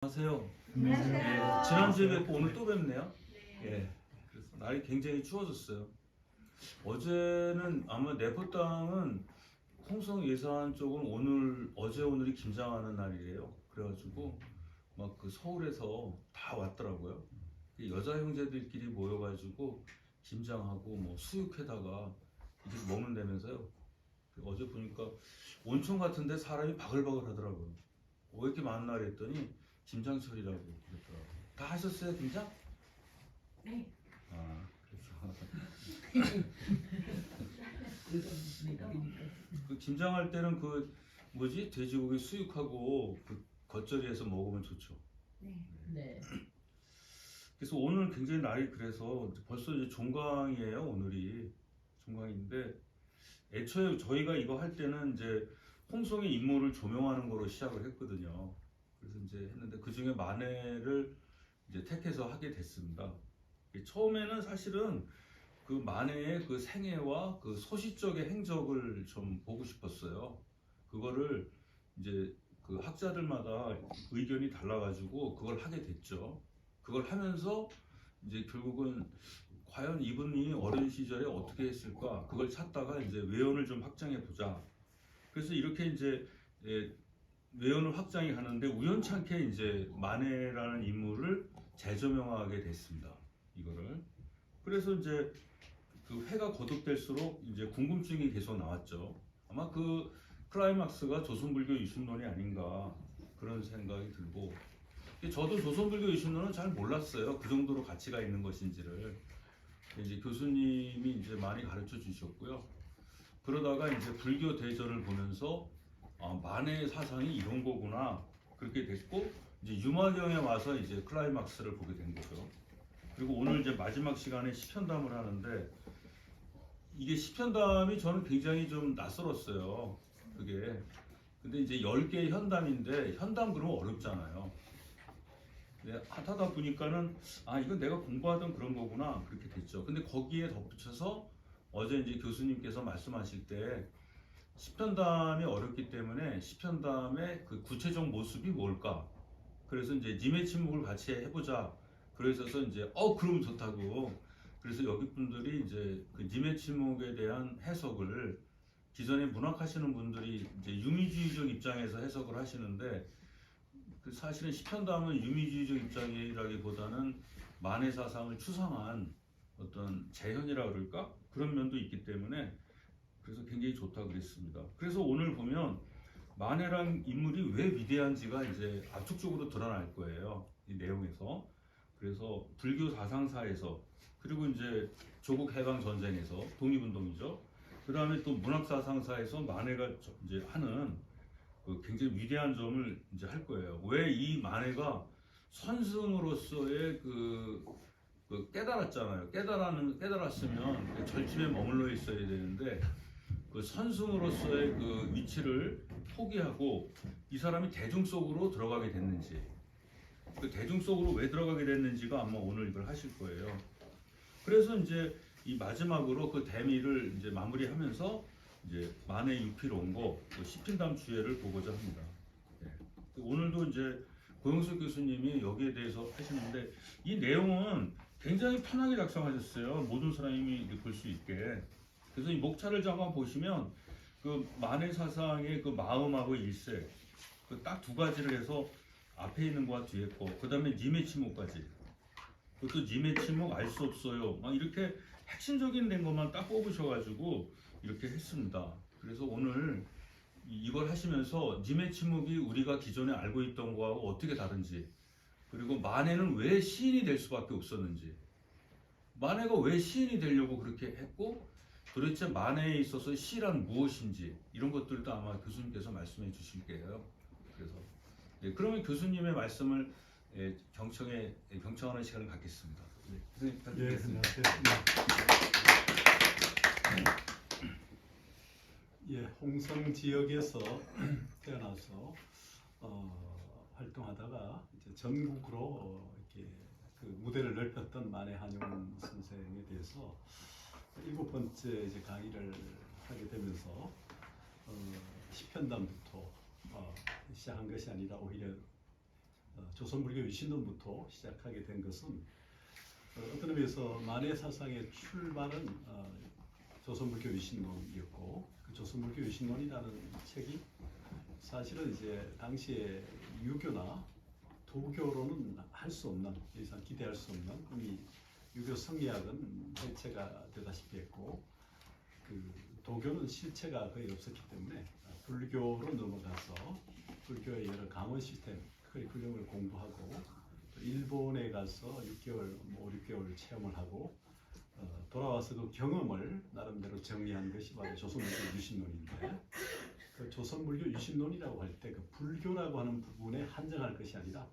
안녕하세요. 안녕하세요. 지난주에 뵙고 오늘 또 뵙네요. 예. 그래서 날이 굉장히 추워졌어요. 어제는 아마 내포땅은 홍성 예산 쪽은 어제 오늘이 김장하는 날이래요. 그래가지고 막 그 서울에서 다 왔더라고요. 여자 형제들끼리 모여가지고 김장하고 뭐 수육해다가 이렇게 먹는다면서요. 어제 보니까 온천 같은데 사람이 바글바글 하더라고요. 왜 이렇게 많은 날 했더니 김장철이라고 그랬더라고요. 다 하셨어요, 김장? 네. 아, 그래서 그 김장할 때는 그 뭐지 돼지고기 수육하고 그 겉절이해서 먹으면 좋죠. 네. 그래서 오늘 굉장히 날이 그래서 벌써 이제 종강이에요. 오늘이 종강인데 애초에 저희가 이거 할 때는 이제 홍성의 인물을 조명하는 거로 시작을 했거든요. 그래서 이제 했는데 그 중에 만해를 이제 택해서 하게 됐습니다. 처음에는 사실은 그 만해의 그 생애와 그 소시적의 행적을 좀 보고 싶었어요. 그거를 이제 그 학자들마다 의견이 달라가지고 그걸 하게 됐죠. 그걸 하면서 이제 결국은 과연 이분이 어린 시절에 어떻게 했을까 그걸 찾다가 이제 외연을 좀 확장해 보자. 그래서 이렇게 이제 외연을 확장해 가는데 우연찮게 이제 만해라는 인물을 재조명하게 됐습니다. 이거를. 그래서 이제 그 회가 거듭될수록 이제 궁금증이 계속 나왔죠. 아마 그 클라이막스가 조선불교 유신론이 아닌가 그런 생각이 들고 저도 조선불교 유신론은 잘 몰랐어요. 그 정도로 가치가 있는 것인지를 이제 교수님이 이제 많이 가르쳐 주셨고요. 그러다가 이제 불교 대전을 보면서 만해의 사상이 이런 거구나 그렇게 됐고 이제 유마경에 와서 이제 클라이막스를 보게 된 거죠. 그리고 오늘 이제 마지막 시간에 시편담을 하는데 이게 시편담이 저는 굉장히 좀 낯설었어요. 그게. 근데 이제 10개의 현담인데 현담 그러면 어렵잖아요. 근데 하다 보니까는 이건 내가 공부하던 그런 거구나 그렇게 됐죠. 근데 거기에 덧붙여서 어제 이제 교수님께서 말씀하실 때 시편담이 어렵기 때문에 시편담의 그 구체적 모습이 뭘까? 그래서 이제 님의 침묵을 같이 해보자. 그래서 이제 그럼 좋다고. 그래서 여기 분들이 이제 그 님의 침묵에 대한 해석을 기존에 문학하시는 분들이 이제 유미주의적 입장에서 해석을 하시는데 그 사실은 시편담은 유미주의적 입장이라기보다는 만해 사상을 추상한 어떤 재현이라 그럴까 그런 면도 있기 때문에 그래서 굉장히 좋다고 그랬습니다. 그래서 오늘 보면 만해란 인물이 왜 위대한지가 이제 압축적으로 드러날 거예요. 이 내용에서. 그래서 불교 사상사에서 그리고 이제 조국 해방 전쟁에서 독립운동이죠. 그 다음에 또 문학 사상사에서 만해가 이제 하는 그 굉장히 위대한 점을 이제 할 거예요. 왜 이 만해가 선승으로서의 깨달았잖아요. 깨달았으면 그 절집에 머물러 있어야 되는데 그 선승으로서의 그 위치를 포기하고 이 사람이 대중 속으로 들어가게 됐는지, 그 대중 속으로 왜 들어가게 됐는지가 아마 오늘 이걸 하실 거예요. 그래서 이제 이 마지막으로 그 대미를 이제 마무리하면서 이제 만해 유필원고 시편담 주예를 보고자 합니다. 오늘도 이제 고영석 교수님이 여기에 대해서 하시는데 이 내용은 굉장히 편하게 작성하셨어요. 모든 사람이 볼 수 있게. 그래서 이 목차를 잠깐 보시면 그 만해 사상의 그 마음하고 일세 그 딱 두 가지를 해서 앞에 있는 거와 뒤에 거, 그 다음에 님의 침묵까지. 그것도 님의 침묵 알 수 없어요. 막 이렇게 핵심적인 된 것만 딱 뽑으셔가지고 이렇게 했습니다. 그래서 오늘 이걸 하시면서 님의 침묵이 우리가 기존에 알고 있던 거하고 어떻게 다른지, 그리고 만해는 왜 시인이 될 수밖에 없었는지, 만해가 왜 시인이 되려고 그렇게 했고 도대체 만해에 있어서 시란 무엇인지 이런 것들도 아마 교수님께서 말씀해 주실 거예요. 그래서 그러면 교수님의 말씀을 경청하는 시간을 갖겠습니다. 교수님 부탁드리겠습니다. 홍성 지역에서 태어나서 활동하다가 이제 전국으로 이렇게 그 무대를 넓혔던 만해 한용 선생에 대해서 7번째 이제 강의를 하게 되면서 시편담부터 시작한 것이 아니라 오히려 조선불교 유신론부터 시작하게 된 것은 어떤 의미에서 만해 사상의 출발은 조선불교 유신론이었고, 그 조선불교 유신론이라는 책이 사실은 이제 당시에 유교나 도교로는 할 수 없는, 더 이상 기대할 수 없는, 이미 유교 성리학은 해체가 되다시피 했고, 그 도교는 실체가 거의 없었기 때문에 불교로 넘어가서 불교의 여러 강원 시스템, 커리큘럼을 공부하고, 또 일본에 가서 6개월, 5, 6개월 체험을 하고, 돌아와서 그 경험을 나름대로 정리한 것이 바로 조선불교 유신론인데, 그 조선불교 유신론이라고 할 때 그 불교라고 하는 부분에 한정할 것이 아니라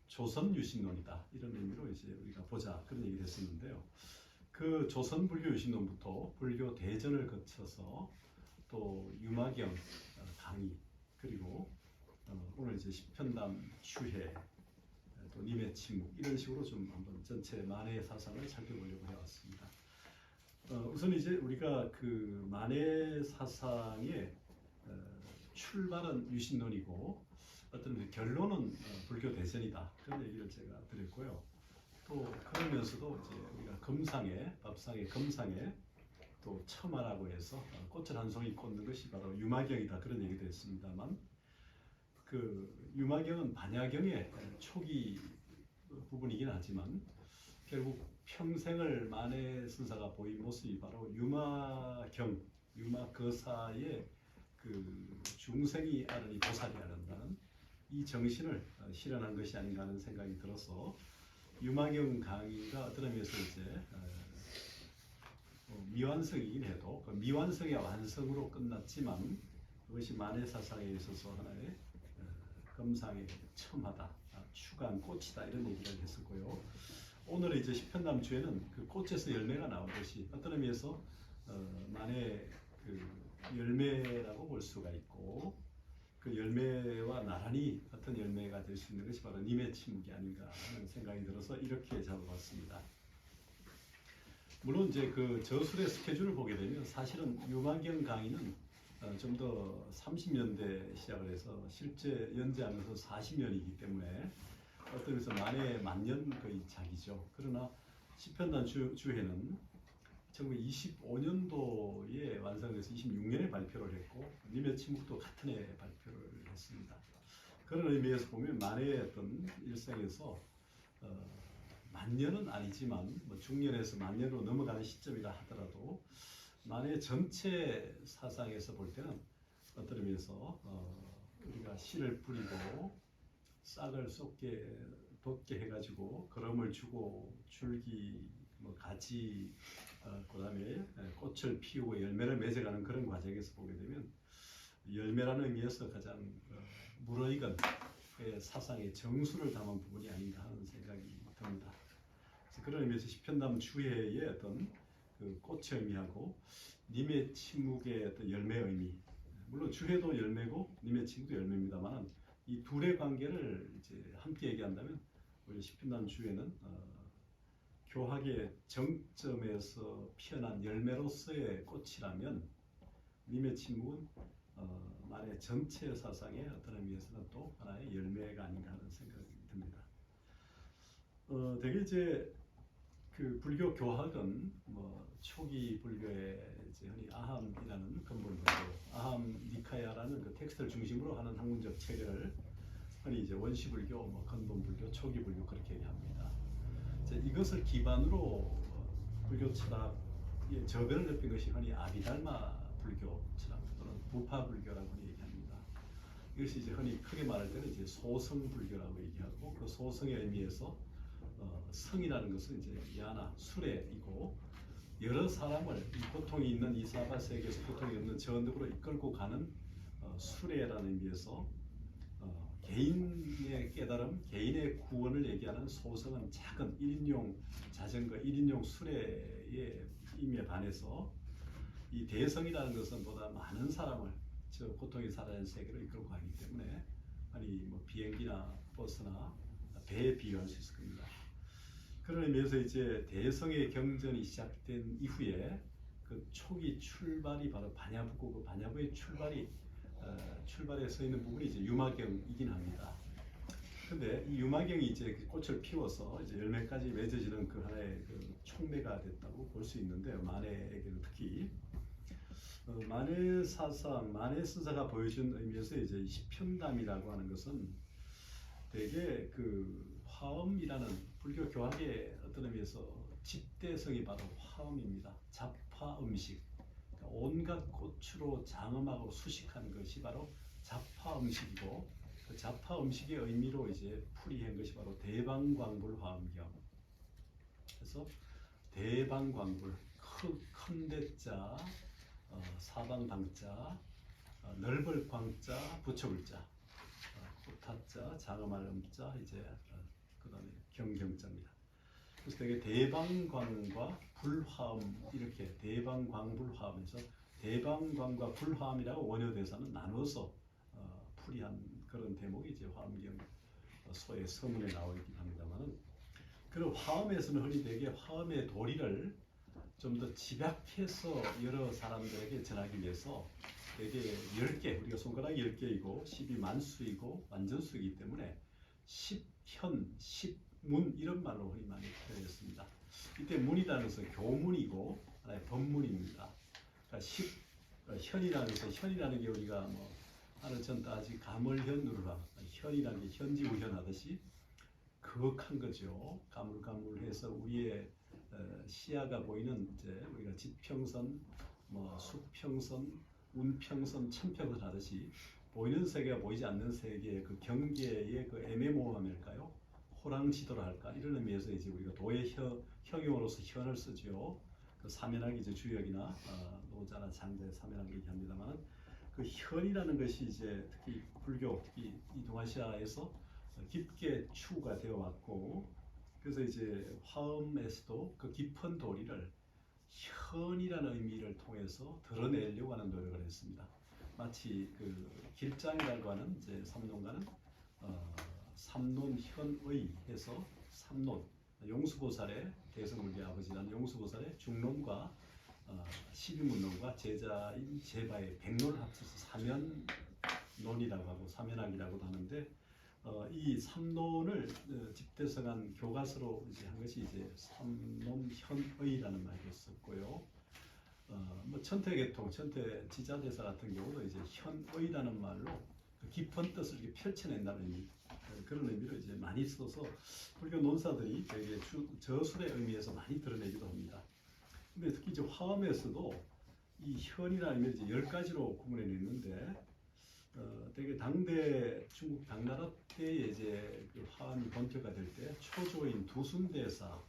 조선 유신론이다, 이런 의미로 이제 우리가 보자, 그런 얘기를 했었는데요. 그 조선불교 유신론부터 불교 대전을 거쳐서 또 유마경 강의, 그리고 오늘 이제 십편담 추해, 또 님의 침묵, 이런 식으로 좀 한번 전체 만해 사상을 살펴보려고 해왔습니다. 우선 이제 우리가 그 만해 사상의 출발은 유신론이고 어떤 결론은 불교 대전이다, 그런 얘기를 제가 드렸고요. 또 그러면서도 이제 우리가 금상에, 밥상에 금상에 또 첨화라고 해서 꽃을 한 송이 꽂는 것이 바로 유마경이다, 그런 얘기도 했습니다만, 그 유마경은 반야경의 초기 부분이긴 하지만 결국 평생을 만해 선사가 보인 모습이 바로 유마경, 유마거사의 그 중생이 아르니 보살이 아른다는 이 정신을 실현한 것이 아닌가 하는 생각이 들어서, 유마경 강의가 어떤 의미에서 이제 미완성이긴 해도 그 미완성의 완성으로 끝났지만, 그것이 만해 사상에 있어서 하나의 금상의 첨하다, 추가한 꽃이다, 이런 얘기를 했었고요. 오늘의 이제 십편담 주에는 그 꽃에서 열매가 나오듯이 어떤 의미에서 만해 그 열매라고 볼 수가 있고, 그 열매와 나란히 같은 열매가 될 수 있는 것이 바로 님의 침묵이 아닌가 하는 생각이 들어서 이렇게 잡아봤습니다. 물론 이제 그 저술의 스케줄을 보게 되면 사실은 유마경 강의는 좀 더 30년대 시작을 해서 실제 연재하면서 40년이기 때문에 어떤 의미에서 만년 거의 차기죠. 그러나 십편담 주회는 1925년도에 완성돼서 26년에 발표를 했고, 님의 침묵도 같은 해에 발표를 했습니다. 그런 의미에서 보면 만해의 어떤 일생에서 만년은 아니지만 뭐 중년에서 만년으로 넘어가는 시점이라 하더라도 만해 전체 사상에서 볼 때는 어떤 의미에서 우리가 씨를 뿌리고 싹을 돋게 해가지고 거름을 주고 줄기, 뭐 가지, 그다음에 꽃을 피우고 열매를 맺어가는 그런 과정에서 보게 되면 열매라는 의미에서 가장 무르익은 사상의 정수를 담은 부분이 아닌가 하는 생각이 듭니다. 그래서 그런 의미에서 십편담 주해의 어떤 그 꽃의 의미하고 님의 침묵의 어떤 열매의 의미, 물론 주해도 열매고 님의 침묵도 열매입니다만, 이 둘의 관계를 이제 함께 얘기한다면 우리 십편담 주해는 교학의 정점에서 피어난 열매로서의 꽃이라면, 님의 침묵은 만해 전체 사상의 어떤 의미에서는 또 하나의 열매가 아닌가 하는 생각이 듭니다. 되게 이제 그 불교 교학은 뭐 초기 불교의 이제 흔히 아함이라는 근본 불교, 아함 니카야라는 그 텍스트를 중심으로 하는 학문적 체계를 흔히 이제 원시 불교, 뭐 근본 불교, 초기 불교 그렇게 얘기합니다. 이것을 기반으로 불교 철학의 저변을 넓힌 것이 흔히 아비달마 불교 철학 또는 부파 불교라고 얘기합니다. 이것이 이제 흔히 크게 말할 때는 이제 소성 불교라고 얘기하고, 그 소성의 의미에서 성이라는 것은 이제 야나 수레이고, 여러 사람을 이 고통이 있는 이 사바 세계에서 고통이 없는 저언덕으로 이끌고 가는 수레라는 의미에서 개인의 깨달음, 개인의 구원을 얘기하는 소성은 작은 1인용 자전거, 1인용 수레의 의미에 반해서 이 대성이라는 것은 보다 많은 사람을 저 고통이 사라진 세계로 이끌고 가기 때문에 아니 뭐 비행기나 버스나 배에 비유할 수 있을 겁니다. 그런 의미에서 이제 대성의 경전이 시작된 이후에 그 초기 출발이 바로 반야부고, 그 반야부의 출발에 서 있는 부분이 이제 유마경이긴 합니다. 근데 이 유마경이 이제 그 꽃을 피워서 이제 열매까지 맺어지는 그 하나의 그 촉매가 됐다고 볼 수 있는데 만해에게는 특히 만해 사상, 만해 스사가 보여준 의미에서 이제 시편담이라고 하는 것은 대개 그 화음이라는 불교 교학의 어떤 의미에서 집대성이 바로 화음입니다. 잡화 음식, 그러니까 온갖 꽃으로 장엄하고 수식한 것이 바로 잡화 음식이고 그 잡화 음식의 의미로 이제 풀이한 것이 바로 대방광불 화음경. 그래서 대방광불, 큰 대자, 사방방자, 넓을 광자, 부처불자, 부타자, 장엄할 음자, 이제 그다음에 경경자입니다. 그래서 되게 대방광과 불화음 이렇게 대방광불화음에서 대방광과 불화음이라고 원효 대사는 나눠서 풀이한 그런 대목이 이제 화엄경 소의 서문에 나와 있긴 합니다만은 그런 화엄에서는 흔히 되게 화엄의 도리를 좀 더 집약해서 여러 사람들에게 전하기 위해서 되게 10개, 우리가 손가락 10개이고 10이 만수이고 완전수이기 때문에 10현, 10문 이런 말로 흔히 많이 표현했습니다. 이때 문이라는 것은 교문이고 하나의 법문입니다. 그러니까 현이라는 것은 현이라는 게 우리가 뭐 하늘 전 따지 가물현누르라 현이라는 게 현지우현하듯이 거역한 거죠. 가물가물해서 우리의 시야가 보이는 이제 우리가 지평선, 뭐 수평선, 운평선, 천평선 하듯이 보이는 세계가 보이지 않는 세계의 그 경계의 그 애매모호함일까요? 호랑지도라 할까 이런 의미에서 이제 우리가 도의 형용으로서 현을 쓰죠. 그 사면하기 이제 주역이나 노자나 장자의 사면하기 얘기합니다만 그 현이라는 것이 이제 특히 불교, 특히 이 동아시아에서 깊게 추구가 되어 왔고 그래서 이제 화엄에서도 그 깊은 도리를 현이라는 의미를 통해서 드러내려고 하는 노력을 했습니다. 마치 그 길장이라고 하는 이제 삼론가는 삼론현의 해서 삼론 용수보살의 대성불교의 아버지라는 용수보살의 중론과 12문론과 제자인 제바의 백론을 합쳐서 사면론이라고 하고 사면학이라고도 하는데 이 삼론을 집대성한 교과서로 이제 한 것이 이제 삼론현의라는 말도 썼고요. 뭐 천태계통, 천태지자대사 같은 경우도 이제 현의라는 말로 그 깊은 뜻을 이렇게 펼쳐낸다는 의미, 그런 의미로 이제 많이 써서 불교 논사들이 되게 저술의 의미에서 많이 드러내기도 합니다. 근데 특히 이제 화엄에서도 이 현이라는 의미를 이제 10가지로 구분해냈는데 되게 당대 중국 당나라 때에 이제 그 화엄이 본격화될 때 초조인 두순대사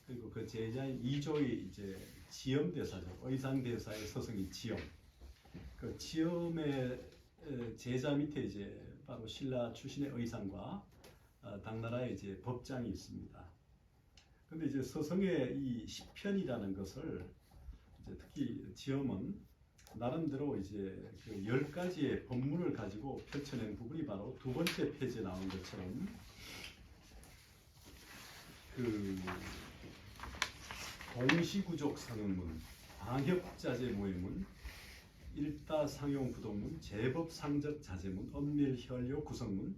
그리고 그 제자인 이조의 이제 지엄대사죠. 의상대사의 서성인 지엄. 그 지엄의 제자 밑에 이제 바로 신라 출신의 의상과 당나라의 이제 법장이 있습니다. 근데 이제 서성의 이 시편이라는 것을 이제 특히 지엄은 나름대로 이제 그 10가지의 법문을 가지고 펼쳐낸 부분이 바로 두 번째 페이지에 나온 것처럼 그 동시구족 상용문, 방협자재 모해문, 일다상용 부동문, 제법상적 자재문, 엄밀혈료 구성문,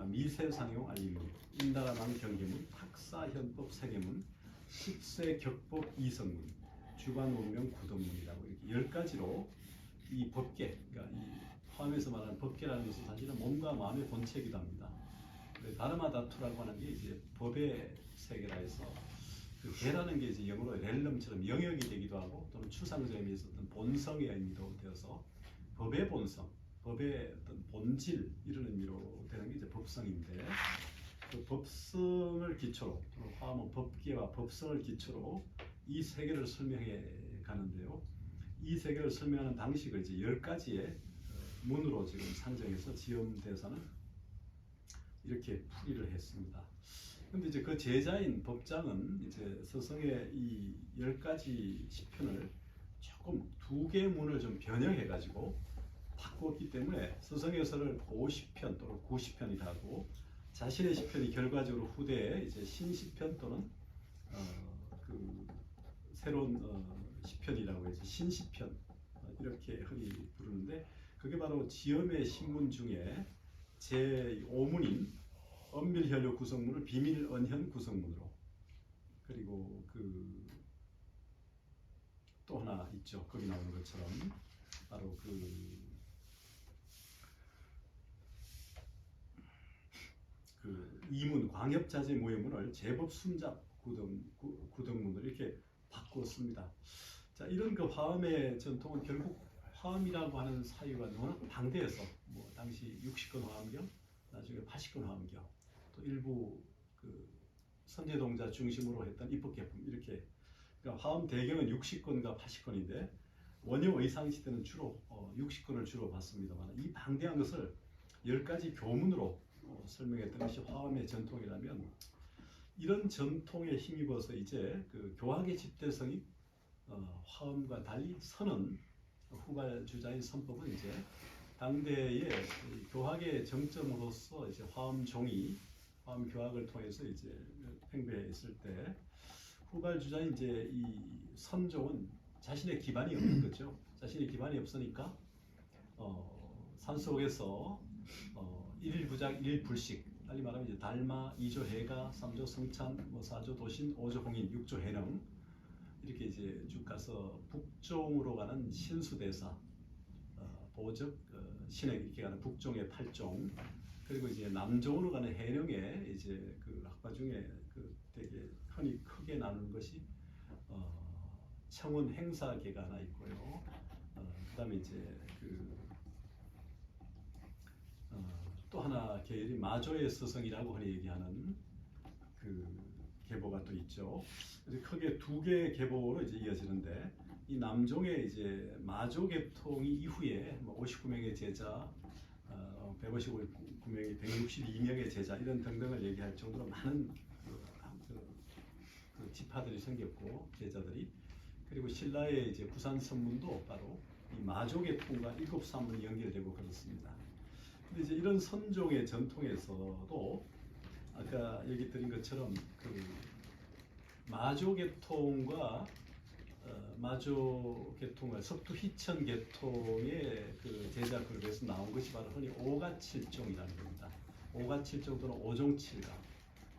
미세상용 알림문, 인다라망 경계문, 학사현법 세계문, 십세격법 이성문, 주관원명 구동문이라고 이렇게 10가지로 이 법계, 그러니까 이 화엄에서 말하는 법계라는 것은 사실은 몸과 마음의 본체이기도 합니다. 다르마다투라고 하는 게 이제 법의 세계라 해서 그 개라는 게 이제 영어로 렐름처럼 영역이 되기도 하고 또는 추상적 의미에서 어떤 본성의 의미도 되어서 법의 본성, 법의 어떤 본질 이런 의미로 되는 게 이제 법성인데 그 법성을 기초로 또는 화엄은 법계와 법성을 기초로 이 세계를 설명해 가는데요. 이 세계를 설명하는 방식을 이제 10가지의 문으로 지금 상정해서 지엄대사는 이렇게 풀이를 했습니다. 근데 이제 그 제자인 법장은 이제 서성의 이 10가지 시편을 조금 2개 문을 좀 변형해 가지고 바꾸었기 때문에 서성에서를 50편 또는 90편이라고 하고 자신의 시편이 결과적으로 후대에 이제 신시편 또는 그 새로운 시편이라고 해서 신시편 이렇게 흔히 부르는데 그게 바로 지엄의 신문 중에 제5문인 엄밀혈류 구성문을 비밀언현 구성문으로, 그리고 또 하나 있죠. 거기 나오는 것처럼 바로 이문 광협자재 모형문을 제법 순잡 구등문으로 이렇게 바꾸었습니다. 자, 이런 화엄의 전통은 결국 화엄이라고 하는 사유가 워낙 방대해서 당시 60건 화엄경, 나중에 80건 화엄경, 또 일부 선제동자 중심으로 했던 입법개품, 이렇게 그러니까 화엄 대경은 60건과 80건인데 원효 의상 시대는 주로 60건을 주로 봤습니다만, 이 방대한 것을 10가지 교문으로 설명했던 것이 화엄의 전통이라면, 이런 전통에 힘입어서 이제 교학의 집대성이 화엄과 달리 서는 후발 주자인 선법은 이제 당대의 교학의 정점으로서 이제 화엄 교학을 통해서 이제 팽배했을 때, 후발 주자인 이제 이 선종은 자신의 기반이 없는 거죠. 자신의 기반이 없으니까 산속에서 일부작 일불식, 빨리 말하면 이제 달마, 2조 해가, 3조 성찬, 4조 도신, 5조 홍인, 6조 해능, 이렇게 이제 쭉 가서 북종으로 가는 신수대사, 보적, 신행, 이렇게 가는 북종의 8종, 그리고 이제 남종으로 가는 해령의 이제 학파 중에 되게 흔히 크게 나누는 것이 청운 행사계가 하나 있고요. 그다음에 이제 또 하나 계열이 마조의 스승이라고 흔히 얘기하는 계보가 또 있죠. 그래서 크게 두 개의 계보로 이제 이어지는데, 이 남종의 이제 마조 계통이 이후에 59명의 제자, 159명의 162명의 제자, 이런 등등을 얘기할 정도로 많은 지파들이 생겼고, 제자들이. 그리고 신라의 이제 부산 선문도 바로 이 마조 계통과 일곱 산문이 연결되고 그렇습니다. 근데 이제 이런 선종의 전통에서도 아까 얘기 드린 것처럼 마조 계통과 마조 계통과 석두 희천 계통의 제자 그룹에서 나온 것이 바로 흔히 오가칠종이라는 겁니다. 오가칠종 또는 오종칠가.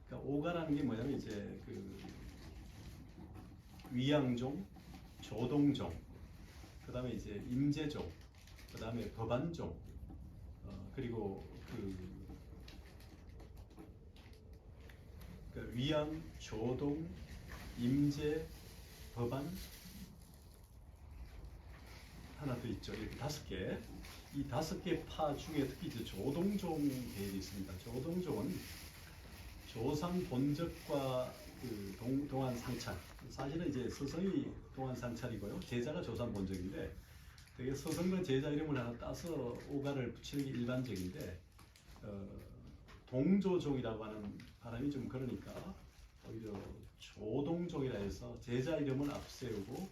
그러니까 오가라는 게 뭐냐면 이제 위양종, 조동종, 그 다음에 이제 임재종, 그 다음에 법안종, 그리고 위양, 조동, 임재, 법안, 하나 더 있죠. 이렇게 5개. 이 5개 파 중에 특히 이제 조동종 계열이 있습니다. 조동종은 조상 본적과 동안 상찰. 사실은 이제 스승이 동안 상찰이고요. 제자가 조상 본적인데, 되게 스승과 제자 이름을 하나 따서 오가를 붙이는 게 일반적인데, 동조종이라고 하는 바람이 좀 그러니까 오히려 조동종이라 해서 제자 이름을 앞세우고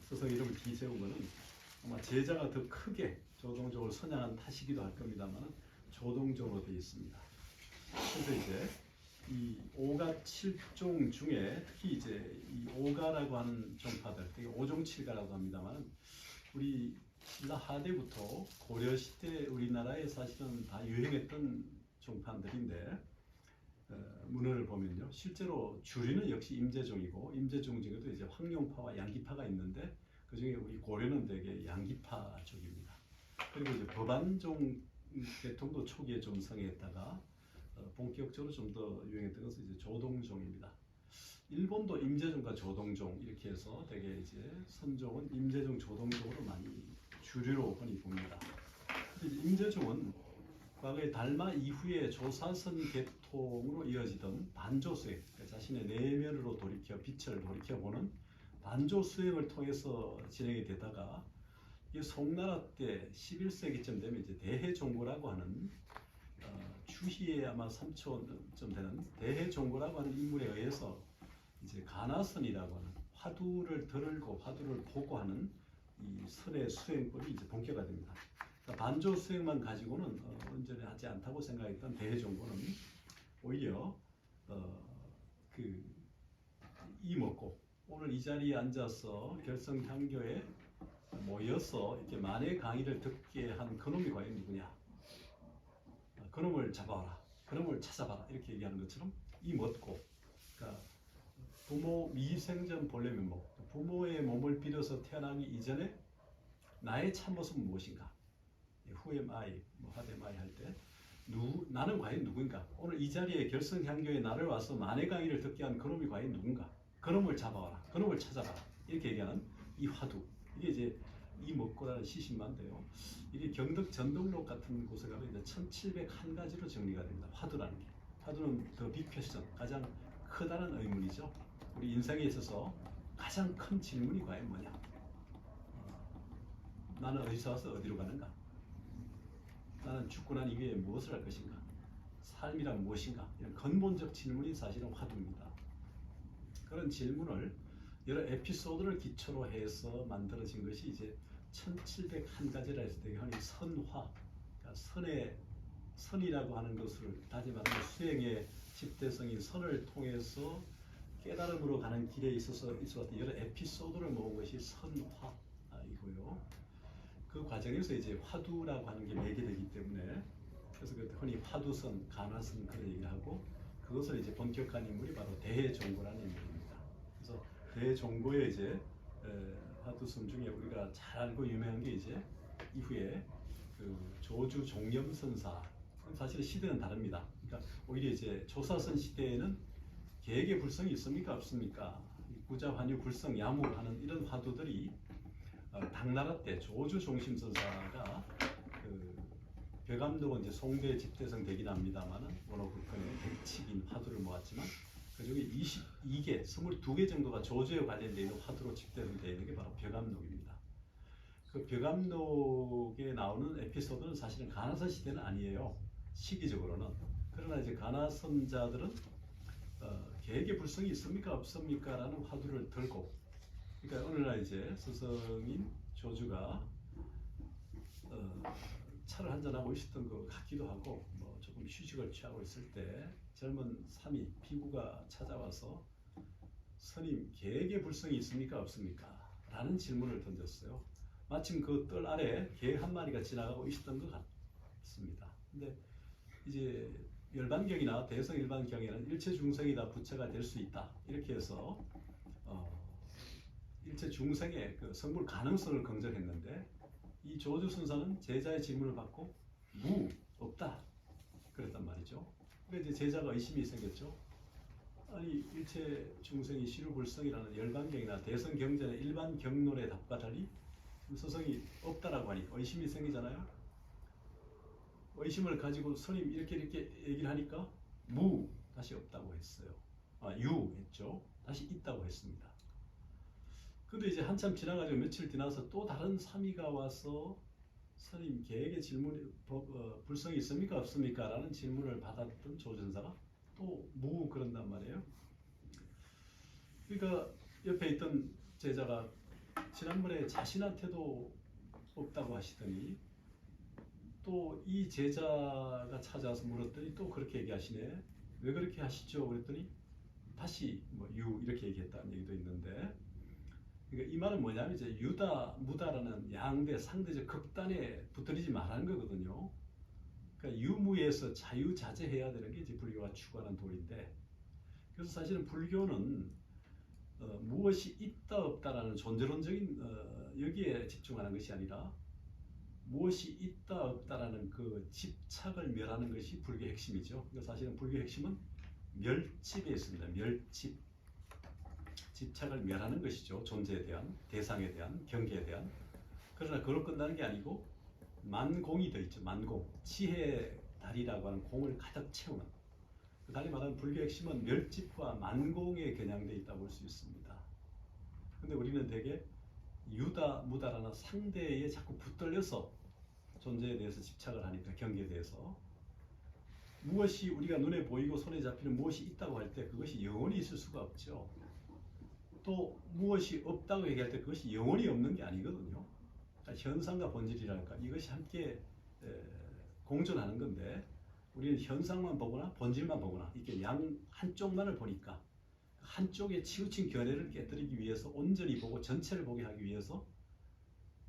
스승 이름을 뒤세운 거는 아마 제자가 더 크게 조동종을 선양한 탓이기도 할 겁니다만, 조동종으로 되어 있습니다. 그래서 이제 이 오가 7종 중에 특히 이제 이 오가라고 하는 종파들, 되게 오종칠가라고 합니다만, 우리 신라 하대부터 고려 시대 우리나라에 사실은 다 유행했던 종파들인데, 문헌을 보면요, 실제로 주류는 역시 임재종이고, 임재종 중에도 이제 황룡파와 양기파가 있는데, 그 중에 우리 고려는 되게 양기파 쪽입니다. 그리고 이제 법안종 계통도 초기에 좀 성행했다가 본격적으로 좀 더 유행했던 것은 이제 조동종입니다. 일본도 임재종과 조동종 이렇게 해서 되게 이제 선종은 임재종, 조동종으로 많이 주류로 흔히 봅니다. 임재종은 과거에 달마 이후에 조사선 계통으로 이어지던 반조수행, 그러니까 자신의 내면으로 빛을 돌이켜보는 반조수행을 통해서 진행이 되다가, 이 송나라 때 11세기쯤 되면 이제 대해종고라고 하는 주희의 아마 3초쯤 되는 대해종고라고 하는 인물에 의해서 이제 가나선이라고 하는 화두를 들고 화두를 보고 하는 이 선의 수행법이 이제 본격화됩니다. 그러니까 반조 수행만 가지고는 온전하지 않다고 생각했던 대해종고는 오히려 이먹고 오늘 이 자리에 앉아서 결성향교에 모여서 이렇게 만의 강의를 듣게 한 그놈이 과연 누구냐? 그놈을 잡아라. 그놈을 찾아봐라 이렇게 얘기하는 것처럼 이 멋고, 그러니까 부모 미생전 본래 면목, 부모의 몸을 빌어서 태어나기 이전에 나의 참모습은 무엇인가? Who am I? What am I? 할 때 나는 과연 누구인가? 오늘 이 자리에 결성향교에 나를 와서 만의 강의를 듣게 한 그놈이 과연 누군가? 그놈을 잡아와라. 그놈을 찾아봐라. 이렇게 얘기하는 이 화두. 이게 이제 이 먹고라는 시신만데요. 이게 경덕 전동록 같은 곳에 가면 이제 1701가지로 정리가 됩니다. 화두라는 게. 화두는 더 빅퀘스천, 가장 크다는 의문이죠. 우리 인생에 있어서 가장 큰 질문이 과연 뭐냐? 나는 어디서 와서 어디로 가는가? 나는 죽고 난 이후에 무엇을 할 것인가? 삶이란 무엇인가? 이런 근본적 질문이 사실은 화두입니다. 그런 질문을 여러 에피소드를 기초로 해서 만들어진 것이 이제 1701가지라 해서 되게 흔히 선화, 그러니까 선이라고 하는 것을 다시 말하면 수행의 집대성인 선을 통해서 깨달음으로 가는 길에 있어서 있었던 여러 에피소드를 모은 것이 선화이고요. 그 과정에서 이제 화두라고 하는 게 매개되기 때문에, 그래서 흔히 화두선, 간화선 그런 얘기를 하고, 그것을 이제 본격화한 인물이 바로 대종고라는 인물입니다. 그래서 대종고의 이제 화두선 중에 우리가 잘 알고 유명한 게 이제 이후에 그 조주 종염선사, 사실 시대는 다릅니다. 그러니까 오히려 이제 조사선 시대에는 계획의 불성이 있습니까 없습니까? 구자환유 불성 야무하는 이런 화두들이 당나라 때 조주 종심선사가 그 벼감록은 이제 송대 집대성 되긴 합니다만은 원어국권의 100칙인 화두를 모았지만 그 중에 22개, 22개 정도가 조주에 관련되어 있는 화두로 집대성되어 있는 게 바로 벼감록입니다. 그 벼감록에 나오는 에피소드는 사실은 가나선 시대는 아니에요. 시기적으로는. 그러나 이제 가나선자들은 계획의 불성이 있습니까 없습니까? 라는 화두를 들고, 그러니까 어느 날 이제 스승인 조주가 차를 한잔하고 있었던 것 같기도 하고, 뭐 조금 휴식을 취하고 있을 때 젊은 삼이 피구가 찾아와서 스님 계획의 불성이 있습니까 없습니까? 라는 질문을 던졌어요. 마침 그 뜰 아래 개 한 마리가 지나가고 있었던 것 같습니다. 근데 이제 열반경이나 대성일반경에는 일체 중생이 다 부처가 될 수 있다 이렇게 해서 일체 중생의 그 성불 가능성을 긍정했는데, 이 조주선사는 제자의 질문을 받고 없다 그랬단 말이죠. 그래서 이제 제자가 의심이 생겼죠. 아니 일체 중생이 시루불성이라는 열반경이나 대성경전의 일반 경론의 답과 달리 스승이 없다라고 하니까 의심이 생기잖아요. 의심을 가지고 스님 이렇게 얘기를 하니까 다시 없다고 했어요. 했죠. 다시 있다고 했습니다. 근데 이제 한참 지나가지고 며칠 지나서 또 다른 사미가 와서 스님 계획의 질문이 불성이 있습니까 없습니까? 라는 질문을 받았던 조전사가 또 그런단 말이에요. 그러니까 옆에 있던 제자가 지난번에 자신한테도 없다고 하시더니 또 이 제자가 찾아와서 물었더니 또 그렇게 얘기하시네. 왜 그렇게 하시죠? 그랬더니 다시 이렇게 얘기했다는 얘기도 있는데, 그러니까 이 말은 뭐냐면 이제 유다, 무다라는 양대, 상대적 극단에 붙들리지 말라는 거거든요. 그러니까 유무에서 자유자재해야 되는 게 이제 불교가 추구하는 도리인데, 그래서 사실은 불교는 무엇이 있다 없다라는 존재론적인 여기에 집중하는 것이 아니라 무엇이 있다 없다라는 그 집착을 멸하는 것이 불교의 핵심이죠. 그러니까 사실은 불교의 핵심은 멸집에 있습니다. 멸집. 집착을 멸하는 것이죠. 존재에 대한, 대상에 대한, 경계에 대한. 그러나 그걸로 끝나는 게 아니고 만공이 더 있죠. 만공. 지혜의 달이라고 하는 공을 가득 채우는. 달리 말하면 불교의 핵심은 멸집과 만공에 겨냥되어 있다고 볼 수 있습니다. 근데 우리는 되게 유다, 무다라는 상대에 자꾸 붙들려서 존재에 대해서 집착을 하니까, 경계에 대해서. 무엇이 우리가 눈에 보이고 손에 잡히는 무엇이 있다고 할 때 그것이 영원히 있을 수가 없죠. 또 무엇이 없다고 얘기할 때 그것이 영원히 없는 게 아니거든요. 그러니까 현상과 본질이랄까, 이것이 함께 공존하는 건데, 우리는 현상만 보거나 본질만 보거나 이렇게 한쪽만을 보니까 한쪽에 치우친 견해를 깨뜨리기 위해서 온전히 보고 전체를 보게 하기 위해서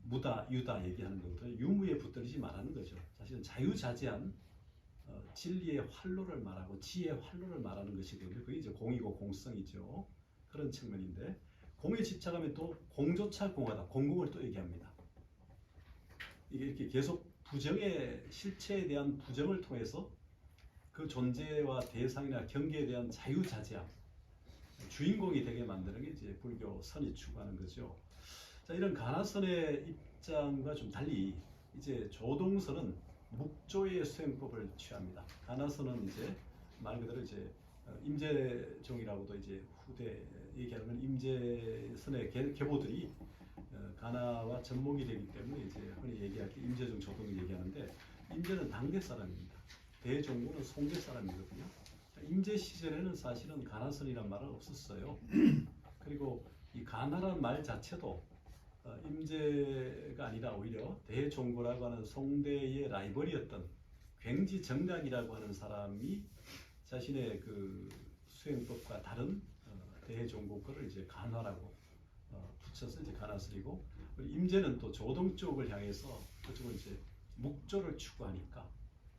무다, 유다 얘기하는 거거든요. 유무에 붙들리지 말라는 거죠. 사실은 자유자재한 진리의 활로를 말하고 지혜의 활로를 말하는 것이거든요. 그게 이제 공이고 공성이죠. 그런 측면인데 공에 집착하면 또 공조차 공하다. 공공을 또 얘기합니다. 이게 이렇게 계속 부정의 실체에 대한 부정을 통해서 그 존재와 대상이나 경계에 대한 자유자재함, 주인공이 되게 만드는 게 이제 불교 선이 추구하는 거죠. 자, 이런 가나선의 입장과 좀 달리 이제 조동선은 묵조의 수행법을 취합니다. 가나선은 이제 말 그대로 이제 임재종이라고도 이제 후대 얘기하는 건 임재선의 계보들이 가나와 접목이 되기 때문에 이제 흔히 얘기할 때 임재종 조동을 얘기하는데 임재는 당대 사람입니다. 대종군은 송대 사람이거든요. 임재 시절에는 사실은 가나선이란 말은 없었어요. 그리고 이 가나라는 말 자체도 임재가 아니라 오히려 대종고라고 하는 송대의 라이벌이었던 굉지정략이라고 하는 사람이 자신의 그 수행법과 다른 대종고 거를 이제 간화라고 붙여서 이제 가나설이고, 임재는 또 조동 쪽을 향해서 그쪽은 이제 묵조를 추구하니까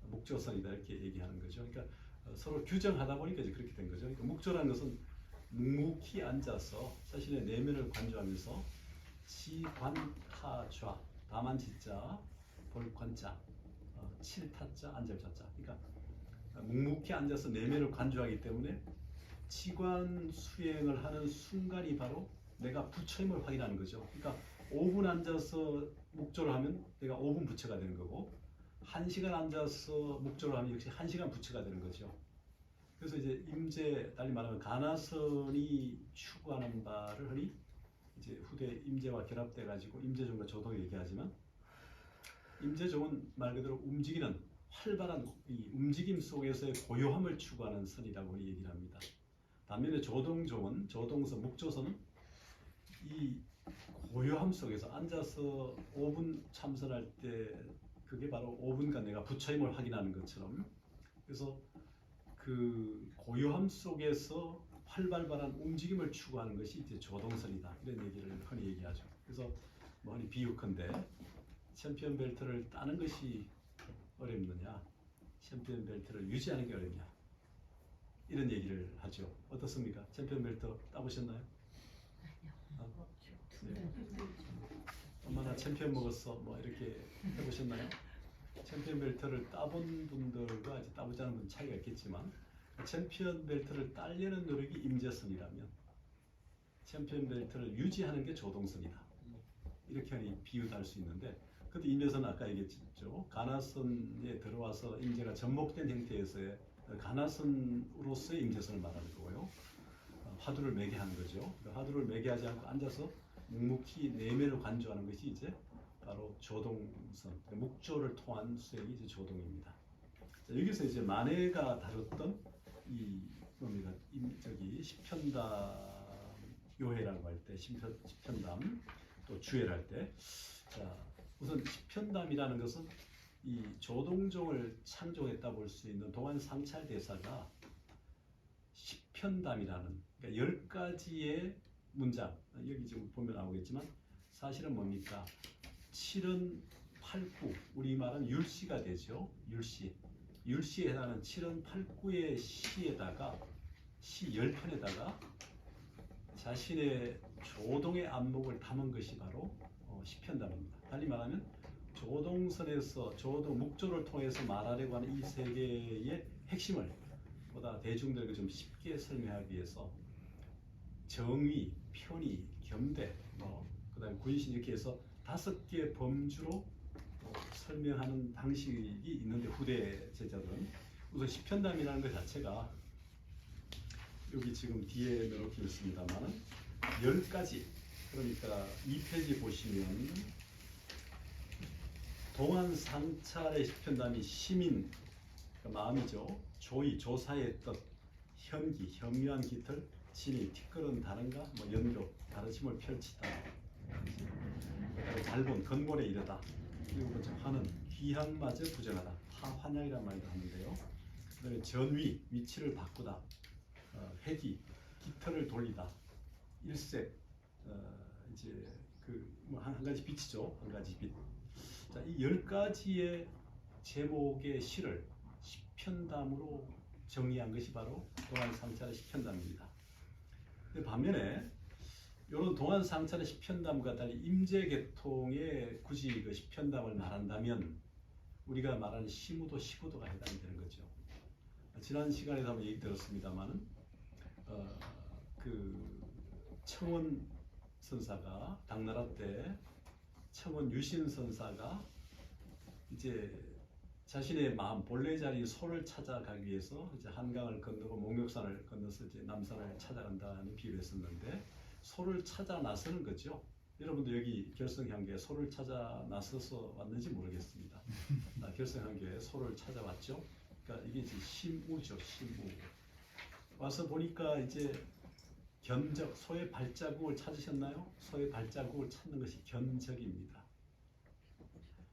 묵조선이다 이렇게 얘기하는 거죠. 그러니까 서로 규정하다 보니까 이제 그렇게 된 거죠. 그러니까 묵조라는 것은 묵묵히 앉아서 자신의 내면을 관조하면서 지관타좌, 다만지자, 볼관자, 칠타자, 안절자자. 그러니까 묵묵히 앉아서 내면을 관조하기 때문에 치관 수행을 하는 순간이 바로 내가 부처임을 확인하는 거죠. 그러니까 5분 앉아서 묵조를 하면 내가 5분 부처가 되는 거고, 1시간 앉아서 묵조를 하면 역시 1시간 부처가 되는 거죠. 그래서 이제 임재, 달리 말하면 가나선이 추구하는 바를 흔히 이제 후대 임재와 결합돼 가지고 임재종과 조동을 얘기하지만, 임재종은 말 그대로 움직이는 활발한 이 움직임 속에서의 고요함을 추구하는 선이라고 얘기를 합니다. 반면에 조동종은, 조동선, 묵조선은 이 고요함 속에서 앉아서 5분 참선할 때 그게 바로 5분간 내가 부처임을 확인하는 것처럼, 그래서 그 고요함 속에서 활발한 움직임을 추구하는 것이 이제 조동선이다 이런 얘기를 흔히 얘기하죠. 그래서 뭐 흔히 비유컨대 챔피언 벨트를 따는 것이 어렵느냐, 챔피언 벨트를 유지하는 게 어렵냐 이런 얘기를 하죠. 어떻습니까? 챔피언 벨트 따보셨나요? 네. 엄마나 챔피언 먹었어 뭐 이렇게 해보셨나요? 챔피언 벨트를 따본 분들과 이제 따보지 않은 분 차이가 있겠지만, 챔피언 벨트를 따려는 노력이 임재선이라면 챔피언 벨트를 유지하는 게 조동선이다 이렇게 비유도 할 수 있는데, 그때 임재선은 아까 얘기했죠. 가나선에 들어와서 임재가 접목된 형태에서의 가나선으로서의 임재선을 말하는 거고요. 화두를 매게 하는 거죠. 화두를 매게 하지 않고 앉아서 묵묵히 내면을 관조하는 것이 이제 바로 조동선, 묵조를 통한 수행이 이제 조동입니다. 자, 여기서 이제 만해가 다뤘던 이 뭡니까? 저기 십편담 요해라고 할 때, 십편담 또 주해를 할 때, 자 우선 십편담이라는 것은 이 조동종을 창조했다 볼 수 있는 동안 상찰 대사가 십편담이라는, 그러니까 10가지의 문장, 여기 지금 보면 나오겠지만 사실은 뭡니까? 7은 8구, 우리말은 율시가 되죠. 율시에 해당하는 7은 8구의 시에다가 시 10편에다가 자신의 조동의 안목을 담은 것이 바로 십편담입니다. 달리 말하면 조동선에서 조동 묵조를 통해서 말하려고 하는 이 세계의 핵심을 보다 대중들에게 좀 쉽게 설명하기 위해서 정의, 편의, 겸대, 그다음에 군신 이렇게 해서 5개 범주로 설명하는 방식이 있는데, 후대 제자들은 우선 십편담이라는 것 자체가 여기 지금 뒤에 넣어놓긴 있습니다만 10가지, 그러니까 2페이지 보시면 동안 상찰의 십편담이 시민, 그러니까 마음이죠. 조의, 조사의 뜻, 현기, 현묘한 깃털, 진이, 티끌은 다른가, 뭐 연교, 다르심을 펼치다, 잘본, 건곤에 이르다. 그리고 번째 화는 귀향마저 부정하다, 파환향이란 말도 하는데요. 그다음에 전위, 위치를 바꾸다, 회기, 깃털을 돌리다, 일색, 이제 한 가지 빛이죠, 한 가지 빛. 자, 이 10가지의 제목의 시를 10편담으로 정리한 것이 바로 동안상찰의 10편담입니다. 반면에 이런 동안상찰의 10편담과 달리 임재계통의 굳이 그 10편담을 말한다면 우리가 말하는 시무도 시부도가 해당이 되는 거죠. 지난 시간에도 한번 얘기 들었습니다만은 그 청원 선사가 당나라 때 청원 유신 선사가 이제 자신의 마음 본래 자리 소를 찾아가기 위해서 이제 한강을 건너고 목욕산을 건너서 이제 남산을 찾아간다는 비유를 했었는데 소를 찾아 나서는 거죠. 여러분도 여기 결성향교에 소를 찾아 나서서 왔는지 모르겠습니다. 결성향교에 소를 찾아왔죠. 그러니까 이게 이제 심우죠, 심우. 와서 보니까 이제 견적, 소의 발자국을 찾으셨나요? 소의 발자국을 찾는 것이 견적입니다.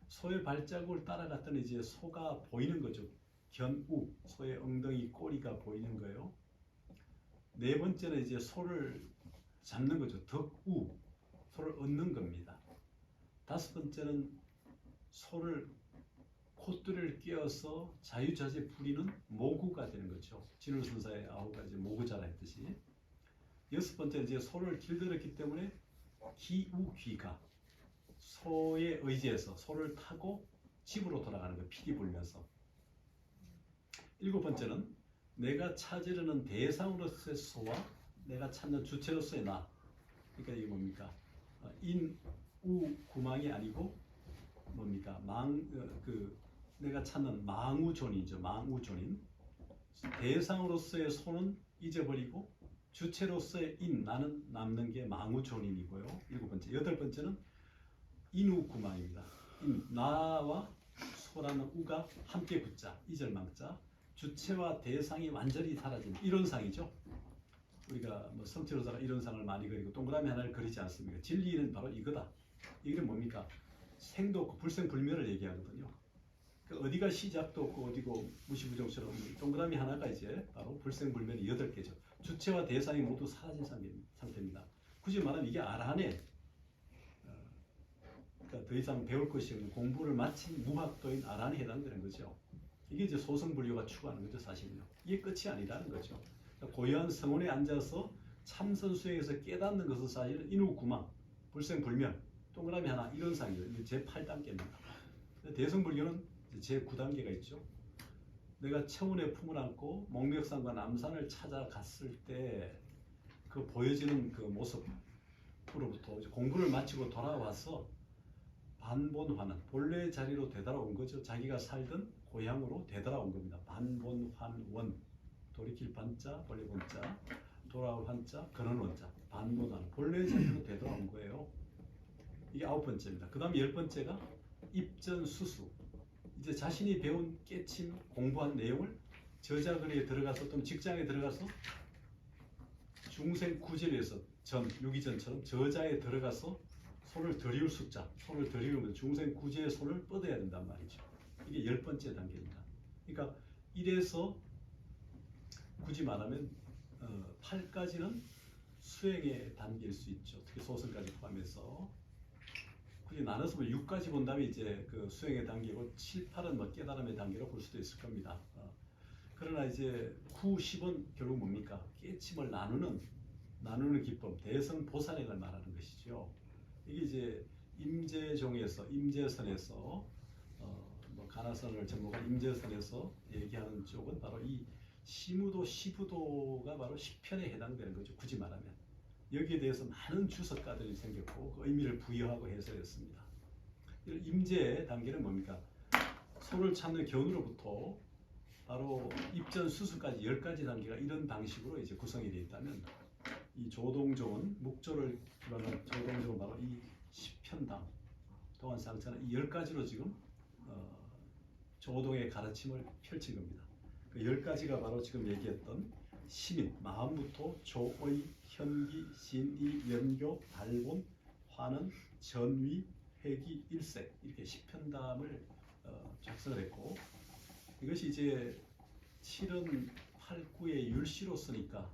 소의 발자국을 따라갔더니 이제 소가 보이는 거죠. 견우, 소의 엉덩이 꼬리가 보이는 거예요. 네 번째는 이제 소를 잡는 거죠. 덕우, 소를 얻는 겁니다. 다섯 번째는 소를 콧뚜리를 끼워서 자유자재 부리는 모구가 되는 거죠. 진울선사의 아우가 이제 모구자라 했듯이. 여섯 번째는 이제 소를 길들였기 때문에 기우귀가 소의 의지에서 소를 타고 집으로 돌아가는 거예요. 피리 불면서. 일곱 번째는 내가 찾으려는 대상으로서의 소와 내가 찾는 주체로서의 나. 그러니까 이게 뭡니까? 인우구망이 아니고 뭡니까? 내가 찾는 망우존이죠. 망우존인. 대상으로서의 소는 잊어버리고 주체로서의 인, 나는 남는 게 망우존인이고요. 일곱 번째. 여덟 번째는 인우구망입니다. 나와 소라는 우가 함께 붙자. 이절망자. 주체와 대상이 완전히 사라진 이런 상이죠. 우리가 뭐 성취로다가 이런 상을 많이 그리고 동그라미 하나를 그리지 않습니까? 진리는 바로 이거다. 이게 뭡니까? 생도 없고 불생불멸을 얘기하거든요. 그러니까 어디가 시작도 없고 어디고 무시부정처럼 동그라미 하나가 이제 바로 불생불멸이 8개죠. 주체와 대상이 모두 사라진 상태입니다. 굳이 말하면 이게 아란에 그러니까 더 이상 배울 것이 없는 공부를 마친 무학도인 아란에 해당되는 거죠. 이게 이제 소승불교가 추구하는 거죠. 사실은요. 이게 끝이 아니라는 거죠. 그러니까 고요한 성원에 앉아서 참선 수행에서 깨닫는 것은 사실은 인후구망, 불생불멸, 동그라미 하나 이런 상이에요. 제 8단계입니다. 대승불교는 제 9단계가 있죠. 내가 청운의 품을 안고 목멱산과 남산을 찾아갔을 때 그 보여지는 그 모습으로부터 이제 공부를 마치고 돌아와서 반본환은 본래 자리로 되돌아온 거죠. 자기가 살던 고향으로 되돌아온 겁니다. 반본환원, 돌이킬 반자, 본래 본자, 돌아올 한자, 근원원자, 반본환, 본래 자리로 되돌아온 거예요. 이게 9번째입니다. 그 다음 10번째가 입전수수. 이제 자신이 배운 깨침, 공부한 내용을 저자거리에 들어가서 또는 직장에 들어가서 중생구제에서 유기전처럼 저자에 들어가서 손을 들이울 숫자, 손을 들이우면 중생구제의 손을 뻗어야 된단 말이죠. 이게 10번째 단계입니다. 그러니까 1에서 굳이 말하면 8까지는 수행의 단계일 수 있죠. 특히 소승까지 포함해서. 굳이 나눠서 6까지 본다면 이제 그 수행의 단계고 7, 8은 뭐 깨달음의 단계로 볼 수도 있을 겁니다. 그러나 이제 9, 10은 결국 뭡니까? 깨침을 나누는 기법, 대성보살행을 말하는 것이죠. 이게 이제 임재종에서, 임재선에서 뭐 가나선을 접목한 임재선에서 얘기하는 쪽은 바로 이 시무도, 시부도가 바로 10편에 해당되는 거죠. 굳이 말하면. 여기에 대해서 많은 주석가들이 생겼고 그 의미를 부여하고 해설했습니다. 임재 단계는 뭡니까? 소를 찾는 견으로부터 바로 입전 수수까지 10가지 단계가 이런 방식으로 이제 구성이 되어 있다면 이 조동종은 묵조를 기반한 조동종은 바로 이 10편당 동안상차는 이 10가지로 지금 조동의 가르침을 펼친 겁니다. 그 10가지가 바로 지금 얘기했던 시민, 마음부터 조의, 현기, 신이, 연교, 발본, 화는, 전위, 회기, 일색 이렇게 10편담을 작성을 했고 이것이 이제 7은 8, 9의 율시로 쓰니까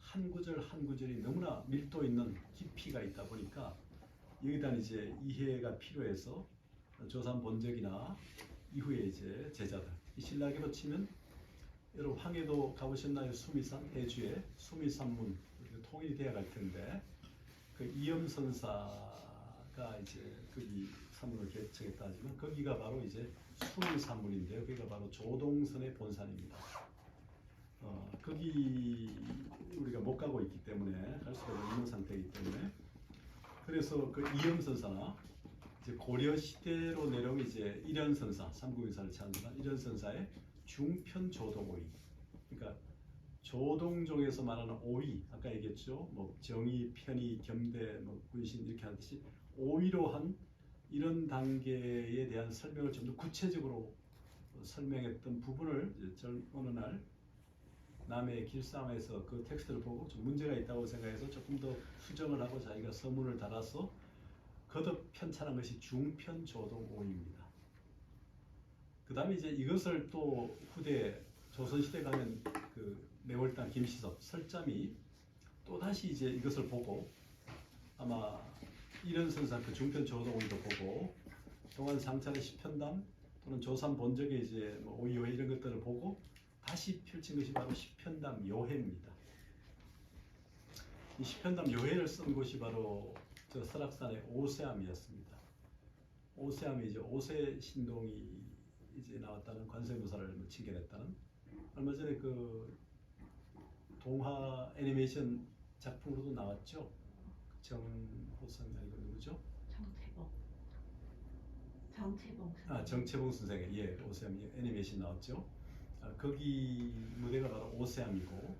한 구절 한 구절이 너무나 밀도 있는 깊이가 있다 보니까 여기다 이제 이해가 필요해서 조산 본적이나 이후에 이제 제자들 이 신라계로 치면 여러분 황해도 가보셨나요? 수미산 해주에 수미산문 통일이 되어 갈 텐데 그 이염선사가 이제 거기 산문을 개척했다 하지만 거기가 바로 이제 수미산문인데요. 거기가 바로 조동선의 본산입니다. 거기 우리가 못 가고 있기 때문에 갈 수가 없는 상태이기 때문에 그래서 그 이염선사나 이제 고려 시대로 내려온 이제 일현선사, 삼국유사를 찬송한 일현선사의 중편 조동오이. 그러니까 조동종에서 말하는 오이, 아까 얘기했죠. 뭐 정의, 편의, 겸대, 뭐 군신 이렇게 하듯이 오이로 한 이런 단계에 대한 설명을 좀 더 구체적으로 설명했던 부분을 어느 날 남해 길쌈에서 그 텍스트를 보고 좀 문제가 있다고 생각해서 조금 더 수정을 하고 자기가 서문을 달아서 거듭 편찬한 것이 중편조동오입니다. 그 다음에 이제 이것을 또 후대 조선시대 가면 그 매월당 김시섭 설잠이 또 다시 이제 이것을 보고 아마 일현선사 그 중편조동오이도 보고 동안 상찰의 시편담 또는 조삼 본적의 이제 뭐 오이오해 이런 것들을 보고 다시 펼친 것이 바로 시편담 요해입니다. 이 시편담 요해를 쓴 곳이 바로 저 설악산의 오세암이었습니다. 오세암이 이제 오세 신동이 이제 나왔다는 관세무사를 뭐 칭견했다는 얼마 전에 그 동화 애니메이션 작품으로도 나왔죠. 정호성이 아니고 누구죠? 정채봉. 정채봉 선생의 예 오세암 애니메이션 나왔죠. 거기 무대가 바로 오세암이고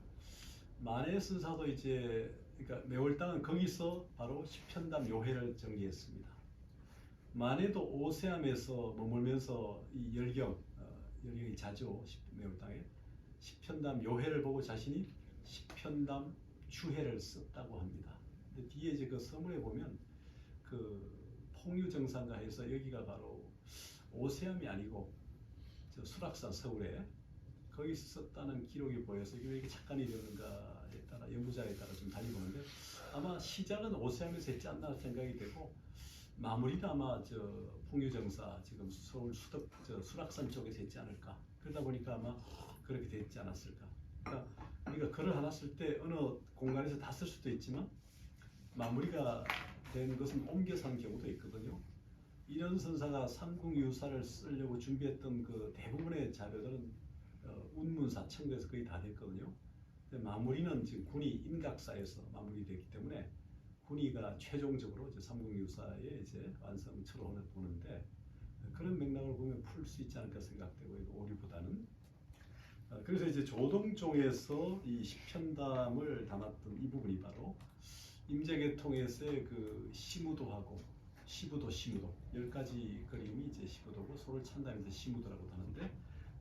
만해 선사도 이제 그러니까 매월당은 거기서 바로 시편담 요해를 정리했습니다. 만해도 오세암에서 머물면서 이 열경이 자주 매월당에 시편담 요해를 보고 자신이 시편담 주해를 썼다고 합니다. 근데 뒤에 이제 그 서문에 보면 그 폭류정상가 해서 여기가 바로 오세암이 아니고 저 수락산 서울에 거기서 썼다는 기록이 보여서 이게 왜 이렇게 착간이 되는가에 따라 연구자에 따라 좀 달리 보는데 아마 시작은 오세암에서 했지 않나 생각이 되고 마무리도 아마 저 풍류정사 지금 서울 수덕 저 수락산 쪽에서 했지 않을까. 그러다 보니까 아마 그렇게 됐지 않았을까. 그러니까 우리가 글을 하나 쓸 때 어느 공간에서 다 쓸 수도 있지만 마무리가 된 것은 옮겨서 한 경우도 있거든요. 이런 선사가 삼국유사를 쓰려고 준비했던 그 대부분의 자료들은 운문사 청구에서 거의 다 됐거든요. 근데 마무리는 지금 군이 인각사에서 마무리됐기 때문에 군의가 최종적으로 이제 삼국유사의 이제 완성처로 보는데 그런 맥락을 보면 풀 수 있지 않을까 생각되고 이거 오류보다는 그래서 이제 조동종에서 이 시편담을 담았던 이 부분이 바로 임재계통에서의 그 시무도하고 시부도, 시무도 10가지 그림이 이제 시부도고 소를 찬다면서 시무도라고 하는데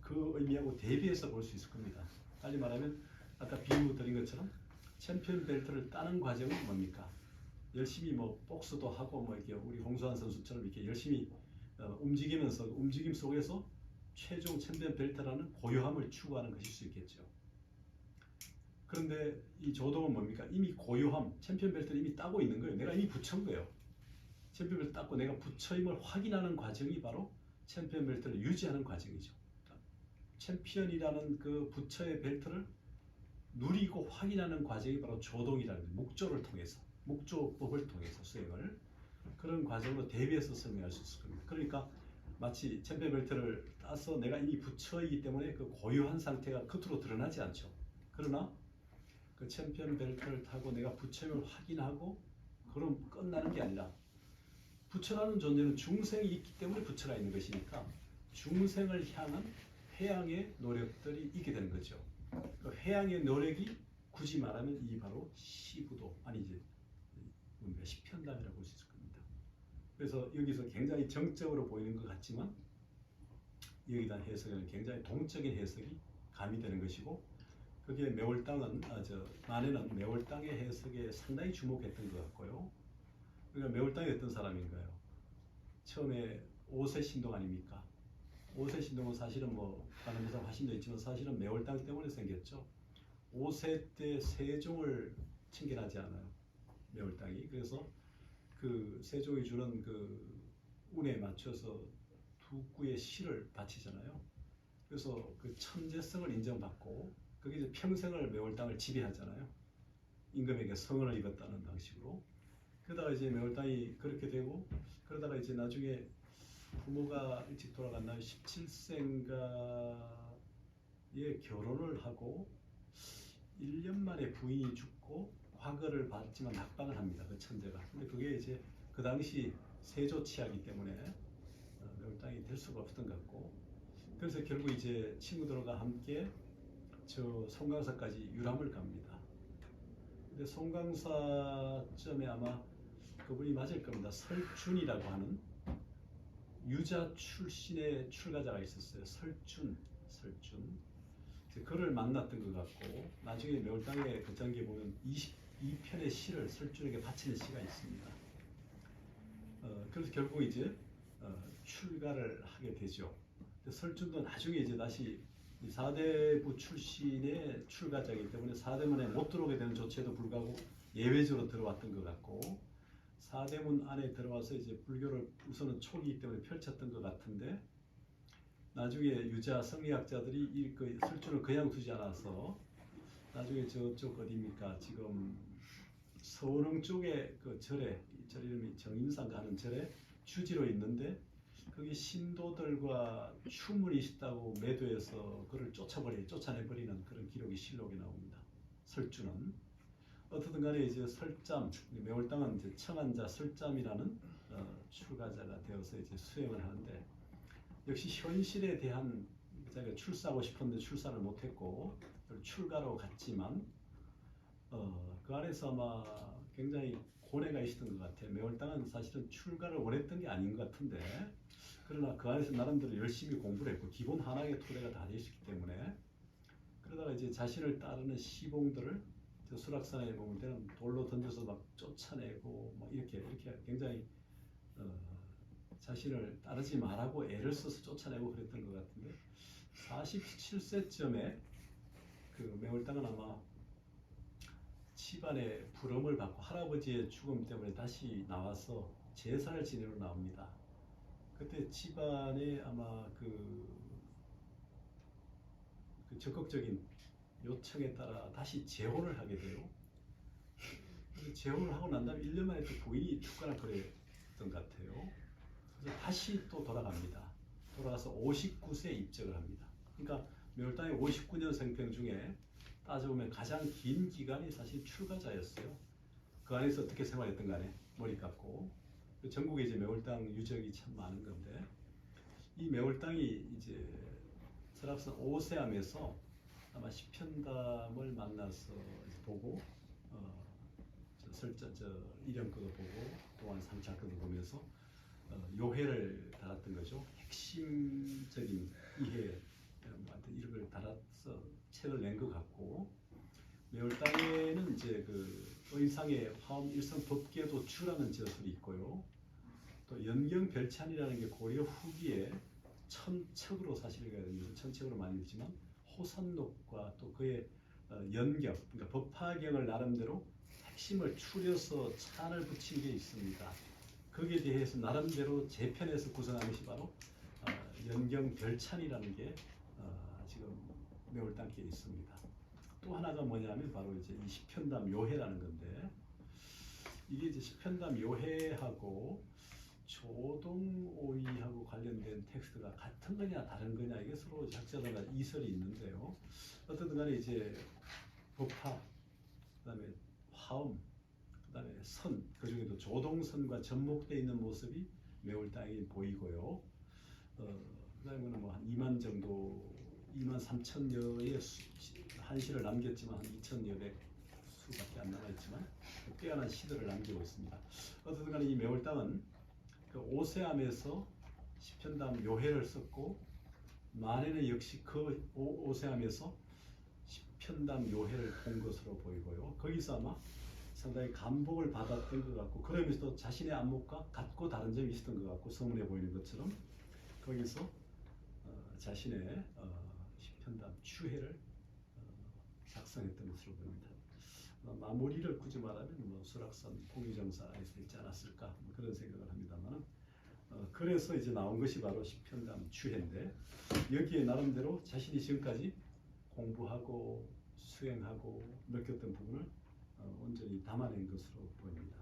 그 의미하고 대비해서 볼 수 있을 겁니다. 빨리 말하면 아까 비유 드린 것처럼 챔피언 벨트를 따는 과정은 뭡니까? 열심히 뭐 복수도 하고 뭐 이렇게 우리 홍수환 선수처럼 이렇게 열심히 움직이면서 움직임 속에서 최종 챔피언 벨트라는 고요함을 추구하는 것일 수 있겠죠. 그런데 이 조동은 뭡니까? 이미 고요함, 챔피언 벨트를 이미 따고 있는 거예요. 내가 이미 붙인 거예요. 챔피언 벨트 땄고 내가 붙여임을 확인하는 과정이 바로 챔피언 벨트를 유지하는 과정이죠. 챔피언이라는 그 부처의 벨트를 누리고 확인하는 과정이 바로 조동이라는 거예요. 묵조를 통해서, 묵조법을 통해서 수행을 그런 과정으로 대비해서 설명할 수 있을 겁니다. 그러니까 마치 챔피언 벨트를 따서 내가 이미 부처이기 때문에 그 고요한 상태가 겉으로 드러나지 않죠. 그러나 그 챔피언 벨트를 타고 내가 부처임을 확인하고 그럼 끝나는 게 아니라 부처라는 존재는 중생이 있기 때문에 부처가 있는 것이니까 중생을 향한 회양의 노력들이 있게 되는 거죠. 그 회양의 노력이 굳이 말하면 이 바로 시부도 아니지 우리가 시편담이라고 볼 수 있을 겁니다. 그래서 여기서 굉장히 정적으로 보이는 것 같지만 여기에 대한 해석에는 굉장히 동적인 해석이 가미되는 것이고 그게 매월당은 만해는 매월당의 해석에 상당히 주목했던 것 같고요. 그러니까 매월당이 어떤 사람인가요? 처음에 오세 신동 아닙니까? 오세 신동은 사실은 뭐 다른 데서 화신도 있지만 사실은 매월당 때문에 생겼죠. 5세 때 세종을 칭견하지 않아요. 매월당이. 그래서 그 세종이 주는 그 운에 맞춰서 두 구의 시를 바치잖아요. 그래서 그 천재성을 인정받고 그게 이제 평생을 매월 땅을 지배하잖아요. 임금에게 성은을 입었다는 방식으로. 그러다가 이제 매월 땅이 그렇게 되고 그러다가 이제 나중에 부모가 일찍 돌아갔나요? 17세인가에 결혼을 하고 1년 만에 부인이 죽고 화거를 받지만 낙방을 합니다. 그 천재가. 근데 그게 이제 그 당시 세조 치하기 때문에 매월 땅이 될 수가 없었던 것 같고 그래서 결국 이제 친구들과 함께 저 송강사까지 유람을 갑니다. 근데 송강사점에 아마 그분이 맞을 겁니다. 설준이라고 하는 유자 출신의 출가자가 있었어요. 설준. 그를 만났던 것 같고 나중에 매월당의 글장기에 보면 22편의 시를 설준에게 바치는 시가 있습니다. 그래서 결국 이제 출가를 하게 되죠. 설준도 나중에 이제 다시 사대부 출신의 출가자이기 때문에 사대문에 못 들어오게 되는 조치에도 불구하고 예외적으로 들어왔던 것 같고 사대문 안에 들어와서 이제 불교를 우선은 초기이기 때문에 펼쳤던 것 같은데 나중에 유자 성리학자들이 그 설준을 그냥 두지 않아서 나중에 저쪽 어디입니까? 지금 서원흥 쪽에 그 절에 절 이름이 정인산가 하는 절에 주지로 있는데 거기 신도들과 추문이 있다고 매도해서 그를 쫓아내버리는 그런 기록이 실록에 나옵니다. 설주는 어떻든 간에 이제 설잠 매월당은 이제 청한자 설잠이라는 출가자가 되어서 이제 수행을 하는데 역시 현실에 대한 자기가 출사하고 싶었는데 출사를 못했고 출가로 갔지만 그 안에서 아마 굉장히 고뇌가 있었던 것 같아요. 매월당은 사실은 출가를 원했던 게 아닌 것 같은데 그러나 그 안에서 나름대로 열심히 공부를 했고 기본 한학의 토대가 다 되어 있기 때문에 그러다가 이제 자신을 따르는 시봉들을 저 수락산에 보면 때는 돌로 던져서 막 쫓아내고 막 이렇게 굉장히 자신을 따르지 말라고 애를 써서 쫓아내고 그랬던 것 같은데 47세쯤에 그 매월당은 아마 집안의 부름을 받고 할아버지의 죽음 때문에 다시 나와서 제사를 지내러 나옵니다. 그때 집안에 아마 그 적극적인 요청에 따라 다시 재혼을 하게 돼요. 재혼을 하고 난 다음에 1년 만에 또 부인이 죽거나 그랬던 것 같아요. 그래서 다시 또 돌아갑니다. 돌아가서 59세 입적을 합니다. 그러니까 매월당의 59년 생평 중에 따져보면 가장 긴 기간이 사실 출가자였어요. 그 안에서 어떻게 생활했던 간에 머리 깎고 전국에 이제 매월당 유적이 참 많은 건데 이 매월당이 이제 설악산 오세암에서 아마 십편담을 만나서 보고 이령거도 보고 또한 삼찰거도 보면서 요해를 달았던 거죠. 핵심적인 이해 이런 걸 달아서 책을 낸 것 같고 매월당에는 이제 그 의상의 화엄 일성 법계도 주라는 저술이 있고요. 또 연경별찬이라는 게 고려 후기에 천척으로 사실 천척으로 많이 있지만 호산록과 또 그의 연경, 그러니까 법화경을 나름대로 핵심을 추려서 찬을 붙인 게 있습니다. 거기에 대해서 나름대로 재편해서 구성한 것이 바로 연경별찬이라는 게 지금 매월당기에 있습니다. 또 하나가 뭐냐면 바로 이제 이 십편담 요해라는 건데 이게 이제 십편담 요해하고 조동오이하고 관련된 텍스트가 같은 거냐 다른 거냐 이게 서로 학자들마다 이설이 있는데요. 어쨌든 간에 이제 법화, 그다음에 화음, 그다음에 선, 그 중에도 조동선과 접목되어 있는 모습이 매월당에 보이고요. 그다음에는 뭐 한 2만 정도, 2만 3천여의 한시를 남겼지만 한 2,200 수밖에 안 남아있지만 뛰어난 시들을 남기고 있습니다. 어쨌든 간에 이 매월당은 그 오세암에서 십편담 요해를 썼고 만에는 역시 그 오세암에서 십편담 요해를 본 것으로 보이고요. 거기서 아마 상당히 감복을 받았던 것 같고 그러면서도 자신의 안목과 같고 다른 점이 있었던 것 같고 서문에 보이는 것처럼 거기서 자신의 십편담 추해를 작성했던 것으로 보입니다. 마무리를 굳이 말하면 뭐 수락산 공유정사에서 있지 않았을까 뭐 그런 생각을 합니다만 그래서 이제 나온 것이 바로 시편담 주해인데 여기에 나름대로 자신이 지금까지 공부하고 수행하고 느꼈던 부분을 온전히 담아낸 것으로 보입니다.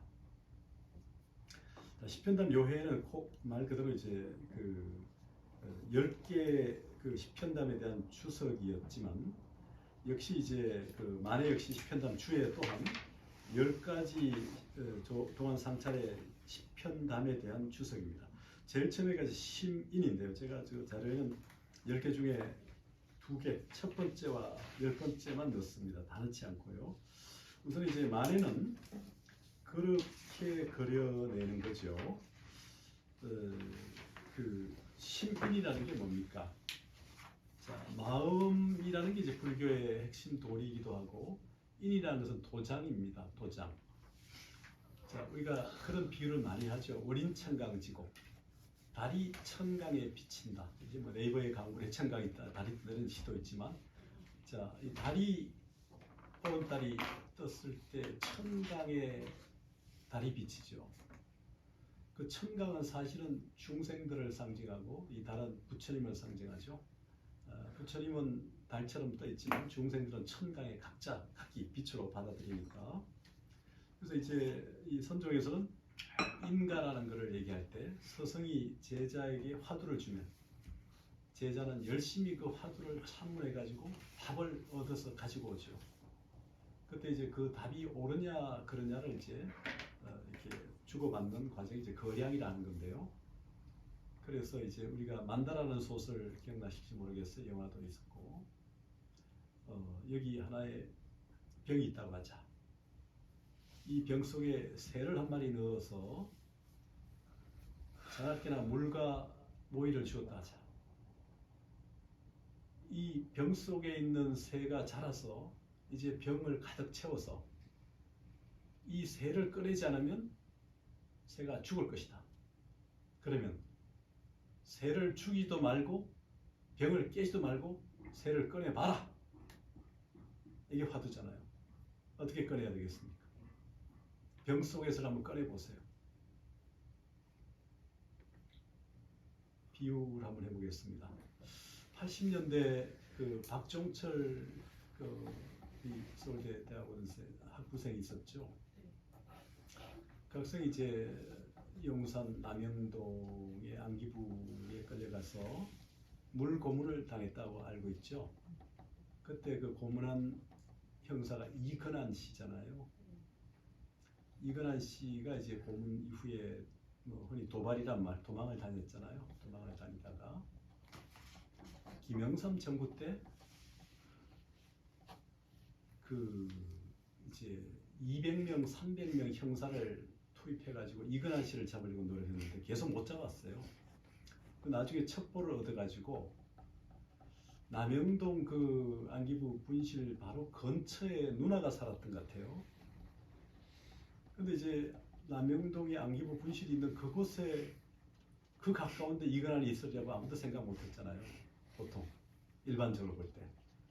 자, 시편담 요해는 말 그대로 이제 그 10개 그 시편담에 대한 주석이었지만 역시 이제 그 만해 역시 시편담 주해 또한 10가지 동안 상찰의 시편담에 대한 주석입니다. 제일 처음에까지 심인인데요. 제가 저 자료에는 10개 중에 2개, 첫 번째와 10번째만 넣습니다. 다 넣지 않고요. 우선 이제 만해는 그렇게 그려내는 거죠. 그 심인이라는 게 뭡니까? 자, 마음이라는 게 이제 불교의 핵심 도리이기도 하고 인이라는 것은 도장입니다. 도장. 자, 우리가 그런 비유를 많이 하죠. 어린 청강지고 달이 천강에 비친다. 이제 뭐 네이버에 강물에 천강이 있다. 달이 뜨는 시도 있지만, 자, 이 달이 보름달이 떴을 때 천강에 달이 비치죠. 그 천강은 사실은 중생들을 상징하고 이 달은 부처님을 상징하죠. 부처님은 달처럼 떠 있지만 중생들은 천강에 각기 빛으로 받아들이니까. 그래서 이제 이 선종에서는 인가라는 것을 얘기할 때 스승이 제자에게 화두를 주면 제자는 열심히 그 화두를 참문해 가지고 답을 얻어서 가지고 오죠. 그때 이제 그 답이 옳으냐 그러냐를 이제 이렇게 주고받는 과정이 이제 거량이라는 건데요. 그래서 이제 우리가 만다라는 소설 기억나실지 모르겠어요. 영화도 있었고 여기 하나의 병이 있다고 하자. 이 병 속에 새를 한 마리 넣어서 자나깨나 물과 모이를 주었다 하자. 이 병 속에 있는 새가 자라서 이제 병을 가득 채워서 이 새를 꺼내지 않으면 새가 죽을 것이다. 그러면 새를 죽이지도 말고 병을 깨지도 말고 새를 꺼내봐라. 이게 화두잖아요. 어떻게 꺼내야 되겠습니까? 병 속에서 한번 꺼내보세요. 비유를 한번 해보겠습니다. 80년대 그 박종철 이 서울대 대학원생 학부생이 있었죠. 그 학생이 이제 용산 남영동의 안기부에 끌려가서 물고문을 당했다고 알고 있죠. 그때 그 고문한 형사가 이근한 씨잖아요. 이근한 씨가 이제 고문 이후에 뭐 흔히 도발이란 말, 도망을 다녔잖아요. 도망을 다니다가 김영삼 정부 때 그 이제 200명, 300명 형사를 투입해가지고 이근한 씨를 잡으려고 노력했는데 계속 못 잡았어요. 그 나중에 첩보를 얻어가지고 남영동 그 안기부 분실 바로 근처에 누나가 살았던 것 같아요. 근데 이제 남영동에 안기부 분실이 있는 그곳에 그 가까운데 이근한이 있으려고 아무도 생각 못했잖아요. 보통 일반적으로 볼 때.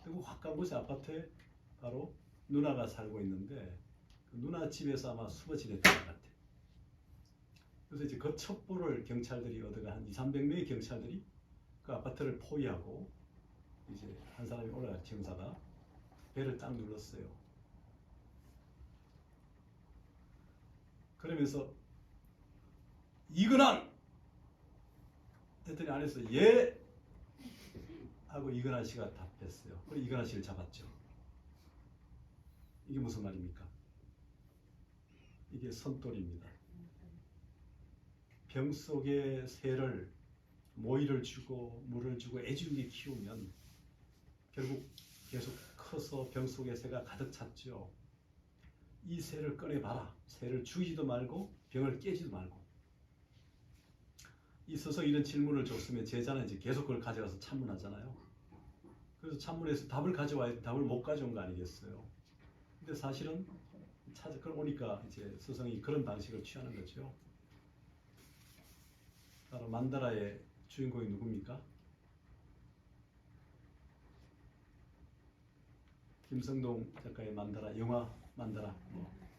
그리고 가까운 곳에 아파트에 바로 누나가 살고 있는데 그 누나 집에서 아마 숨어 지냈던 것 같아요. 그래서 이제 그 첩보를 경찰들이 얻어가 한 200~300명의 경찰들이 그 아파트를 포위하고 이제 한 사람이 올라갔죠. 형사가 배를 딱 눌렀어요. 그러면서 이근한! 했더니 안에서 예! 하고 이근한 씨가 답했어요. 그리고 이근한 씨를 잡았죠. 이게 무슨 말입니까? 이게 선돌입니다. 병 속에 새를 모이를 주고 물을 주고 애주게 키우면 결국 계속 커서 병 속에 새가 가득 찼죠. 이 새를 꺼내봐라. 새를 죽이지도 말고 병을 깨지도 말고. 이 서서 이런 질문을 줬으면 제자는 이제 계속 그걸 가져가서 참문하잖아요. 그래서 참문해서 답을 가져와야 답을 못 가져온 거 아니겠어요. 근데 사실은 그걸 오니까 이제 스승이 그런 방식을 취하는 거죠. 바로 만다라의 주인공이 누굽니까? 김성동 작가의 만다라, 영화 만다라,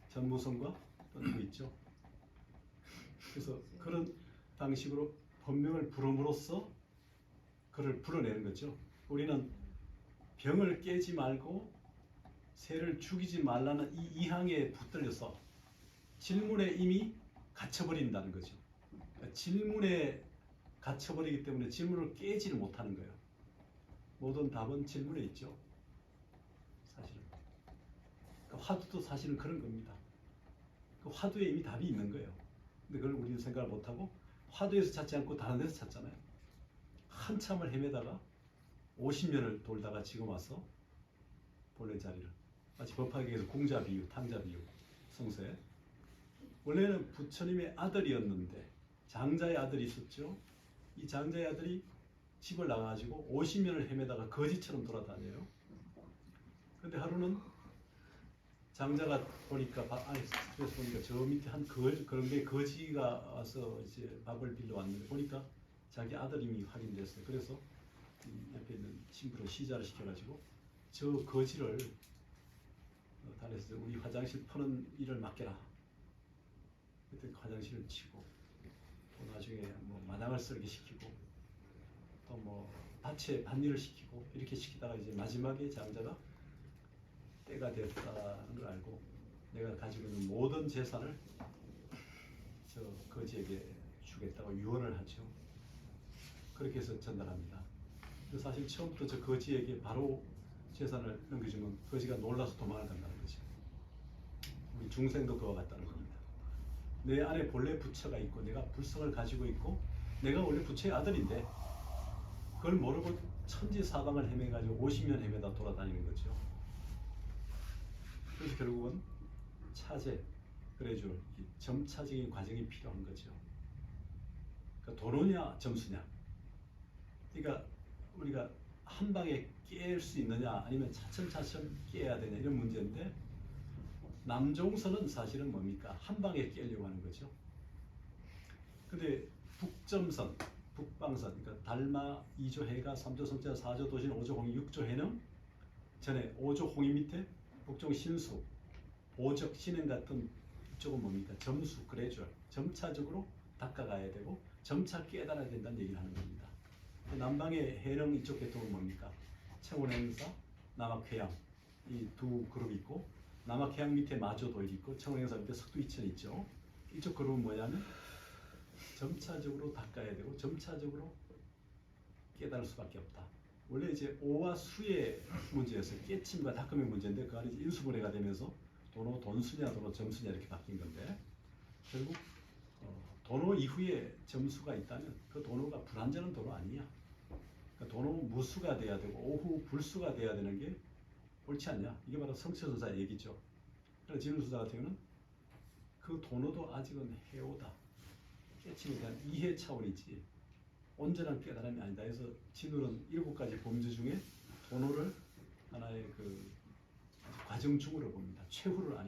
전무성과 또 누구 있죠? 그래서 그런 방식으로 법명을 부름으로써 그를 불어내는 거죠. 우리는 병을 깨지 말고 새를 죽이지 말라는 이 이항에 붙들려서 질문에 이미 갇혀버린다는 거죠. 그러니까 질문에 갇혀버리기 때문에 질문을 깨지를 못하는 거예요. 모든 답은 질문에 있죠. 사실은. 그러니까 화두도 사실은 그런 겁니다. 그 화두에 이미 답이 있는 거예요. 근데 그걸 우리는 생각을 못하고 화두에서 찾지 않고 다른 데서 찾잖아요. 한참을 헤매다가 50년을 돌다가 지금 와서 본래 자리를 마치 법화계에서 공자 비유, 탕자 비유, 성세. 원래는 부처님의 아들이었는데 장자의 아들이 있었죠. 이 장자의 아들이 집을 나가가지고 50년을 헤매다가 거지처럼 돌아다녀요. 근데 하루는 장자가 보니까 스트레스 보니까 저 밑에 한 그런 게 거지가 와서 이제 밥을 빌려 왔는데 보니까 자기 아들임이 확인됐어요. 그래서 옆에 있는 친구를 시자를 시켜가지고 저 거지를 달에서 우리 화장실 푸는 일을 맡겨라. 그때 화장실을 치고 또 나중에 뭐 마당을 썰게 시키고 또 뭐 밭에 밭일을 시키고 이렇게 시키다가 이제 마지막에 장자가 때가 됐다는 걸 알고 내가 가지고 있는 모든 재산을 저 거지에게 주겠다고 유언을 하죠. 그렇게 해서 전달합니다. 사실 처음부터 저 거지에게 바로 재산을 넘겨주면 거지가 놀라서 도망을 간다는 거죠. 우리 중생도 그와 같다는 겁니다. 내 안에 본래 부처가 있고 내가 불성을 가지고 있고 내가 원래 부처의 아들인데 그걸 모르고 천지사방을 헤매가지고 50년 헤매다 돌아다니는 거죠. 그래서 결국은 차제, 그래줄 점차적인 과정이 필요한 거죠. 그러니까 도노냐 점수냐. 그러니까 우리가 한 방에 깰 수 있느냐 아니면 차츰차츰 깨야 되냐 이런 문제인데 남종선은 사실은 뭡니까? 한 방에 깨려고 하는 거죠. 근데 북점선, 북방선, 그러니까 달마, 2조 해가, 3조 성자, 4조 도신, 5조 홍이, 6조 해능 전에 5조 홍이 밑에 북종 신수, 오적 신행 같은 이쪽은 뭡니까? 점수, 그래줄, 점차적으로 닦아가야 되고 점차 깨달아야 된다는 얘기를 하는 겁니다. 남방의 해령 이쪽 계통은 뭡니까? 청운행사, 남학회양 이 두 그룹이 있고 남학회양 밑에 마조도일 있고 청운행사 밑에 석두이천이 있죠. 이쪽 그룹은 뭐냐면 점차적으로 닦아야 되고 점차적으로 깨달을 수밖에 없다. 원래 이제 오와 수의 문제였어요. 깨침과 닦음의 문제인데 그 안에 인수분해가 되면서 도노 돈수냐 도노 점수냐 이렇게 바뀐 건데 결국 도노 이후에 점수가 있다면 그 도노가 불완전한 도노 아니야. 그러니까 도노 무수가 돼야 되고 오후 불수가 돼야 되는 게 옳지 않냐. 이게 바로 성처선사의 얘기죠. 그래서 진울수사 같은 경우는 그 도노도 아직은 해오다. 깨침에 대한 이해 차원이지 온전한 깨달음이 아니다. 그래서 진울은 7가지 범주 중에 도노를 하나의 그 과정 중으로 봅니다. 최후가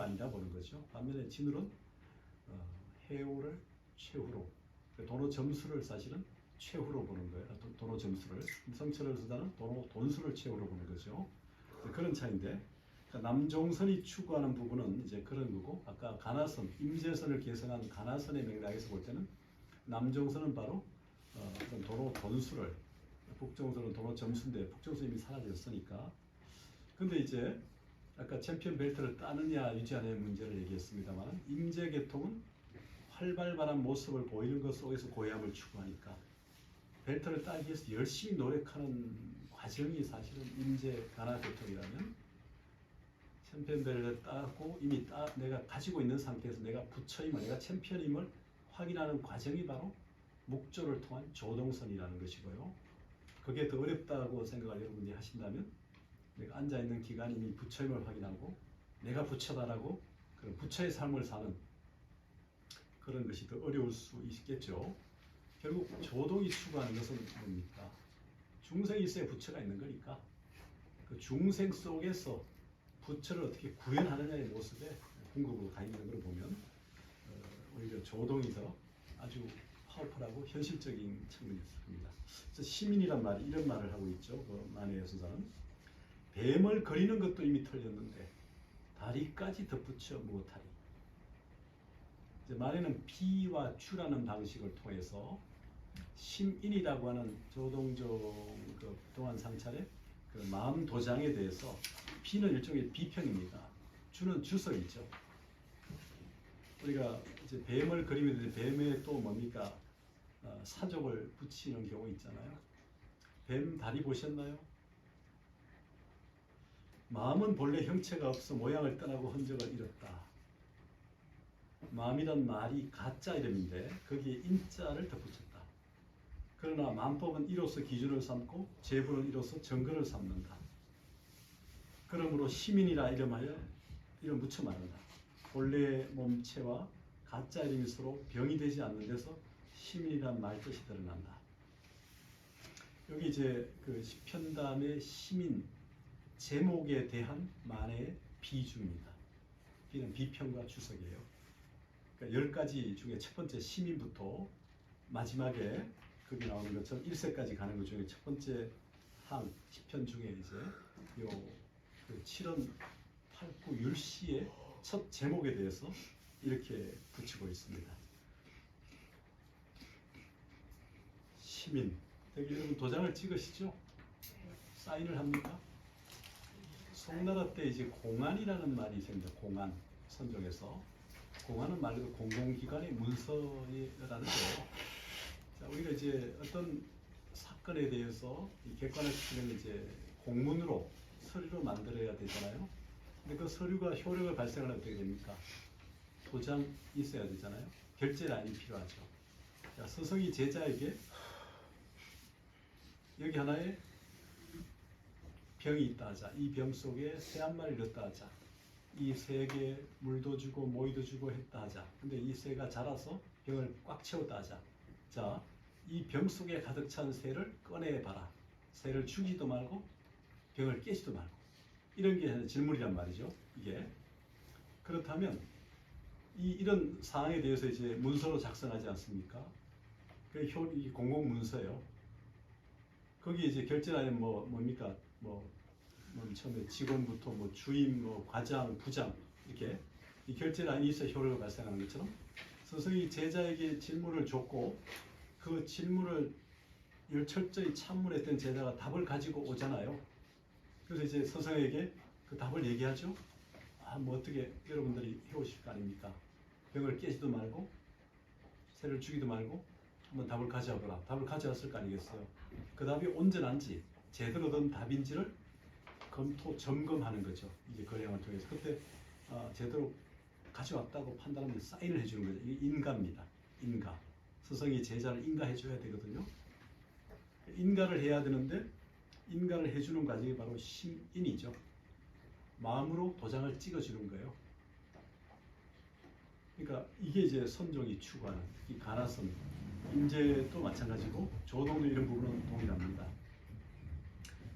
아니라 보는 거죠. 반면에 진울은 해오를 최후로, 도노 점수를 사실은 최후로 보는 거예요. 도노 점수를. 성철을 쓰다는 도노 돈수를 최후로 보는 거죠. 그런 차이인데 그러니까 남종선이 추구하는 부분은 이제 그런 거고 아까 가나선, 임재선을 계승한 가나선의 맥락에서 볼 때는 남종선은 바로 도노 돈수를, 북종선은 도노 점수인데 북종선이 이미 사라졌으니까. 근데 이제 아까 챔피언 벨트를 따느냐 유지하느냐의 문제를 얘기했습니다만 임재계통은 활발한 모습을 보이는 것 속에서 고해함을 추구하니까 벨트를 따기 위해서 열심히 노력하는 과정이 사실은 임재 가나계통이라면 챔피언 벨트를 따고 이미 내가 가지고 있는 상태에서 내가 부처임을, 내가 챔피언임을 확인하는 과정이 바로 묵조를 통한 조동선이라는 것이고요. 그게 더 어렵다고 생각을 여러분이 하신다면 내가 앉아있는 기간이 이미 부처임을 확인하고 내가 부처다라고 그런 부처의 삶을 사는 그런 것이 더 어려울 수 있겠죠. 결국 조동이 추구하는 것은 뭡니까? 중생이 있어야 부처가 있는 거니까 그 중생 속에서 부처를 어떻게 구현하느냐의 모습에 궁극으로 가 있는 걸 보면 오히려 조동이 더 아주 파워풀하고 현실적인 측면이 있습니다. 그래서 시민이란 말이 이런 말을 하고 있죠. 그 만해의 여수사는 뱀을 그리는 것도 이미 틀렸는데 다리까지 덧붙여 무엇하리. 이제 만에는 피와 추라는 방식을 통해서 심인이라고 하는 조동종 그 동안 상찰의 그 마음 도장에 대해서 피는 일종의 비평입니다. 추는 주석이죠. 우리가 이제 뱀을 그리면 뱀에 또 뭡니까? 사족을 붙이는 경우 있잖아요. 뱀 다리 보셨나요? 마음은 본래 형체가 없어 모양을 떠나고 흔적을 잃었다. 마음이란 말이 가짜 이름인데 거기에 인자를 덧붙였다. 그러나 만법은 이로써 기준을 삼고 제부는 이로써 정근을 삼는다. 그러므로 시민이라 이름하여 이름 붙여 말한다. 본래 몸체와 가짜 이름이 서로 병이 되지 않는 데서 시민이란 말 뜻이 드러난다. 여기 이제 그 시편단의 시민 제목에 대한 만의 비주입니다. 비는 비평과 주석이에요. 그러니까 10가지 중에 첫 번째 시민부터 마지막에 거기 나오는 것처럼 1세까지 가는 것 중에 첫 번째 항 시편 중에 이제 그 7원 8구 율시의 첫 제목에 대해서 이렇게 붙이고 있습니다. 시민. 여기 여러분 도장을 찍으시죠? 사인을 합니까? 송나라 때 이제 공안이라는 말이 있습니다. 공안 선정에서 공안은 말 그대로 공공기관의 문서라는 거예요. 자, 우리가 이제 어떤 사건에 대해서 객관화시키면 이제 공문으로 서류로 만들어야 되잖아요. 근데 그 서류가 효력을 발생하려면 어떻게 됩니까? 도장 있어야 되잖아요. 결제 라인이 필요하죠. 자, 서성이 제자에게 여기 하나의 병이 있다 하자. 이 병 속에 새 한 마리 넣었다 하자. 이 새에게 물도 주고 모이도 주고 했다 하자. 근데 이 새가 자라서 병을 꽉 채웠다 하자. 자, 이 병 속에 가득 찬 새를 꺼내봐라. 새를 죽이지도 말고 병을 깨지도 말고. 이런 게 질문이란 말이죠. 이게. 그렇다면 이런 사항에 대해서 이제 문서로 작성하지 않습니까? 그 공공문서예요. 거기 이제 결제라면 뭡니까? 처음에 직원부터 주임, 과장, 부장 이렇게 이 결제 라인이 있어 효력을 발생하는 것처럼 서서히 제자에게 질문을 줬고 그 질문을 철저히 참문했던 제자가 답을 가지고 오잖아요. 그래서 이제 서성에게 그 답을 얘기하죠. 어떻게 여러분들이 해오실 거 아닙니까? 병을 깨지도 말고 새를 죽이도 말고 한번 답을 가져와보라. 답을 가져왔을 거 아니겠어요? 그 답이 온전한지 제대로 된 답인지를 점검하는 거죠. 이게 거래량을 통해서. 그때 제대로 가져왔다고 판단하면 사인을 해주는 거죠. 이게 인가입니다. 인가. 스승이 제자를 인가해줘야 되거든요. 인가를 해야 되는데 인가를 해주는 과정이 바로 심인이죠. 마음으로 도장을 찍어주는 거예요. 그러니까 이게 이제 선종이 추구하는 이 가나선, 인재도 마찬가지고 조동도 이런 부분은 동일합니다.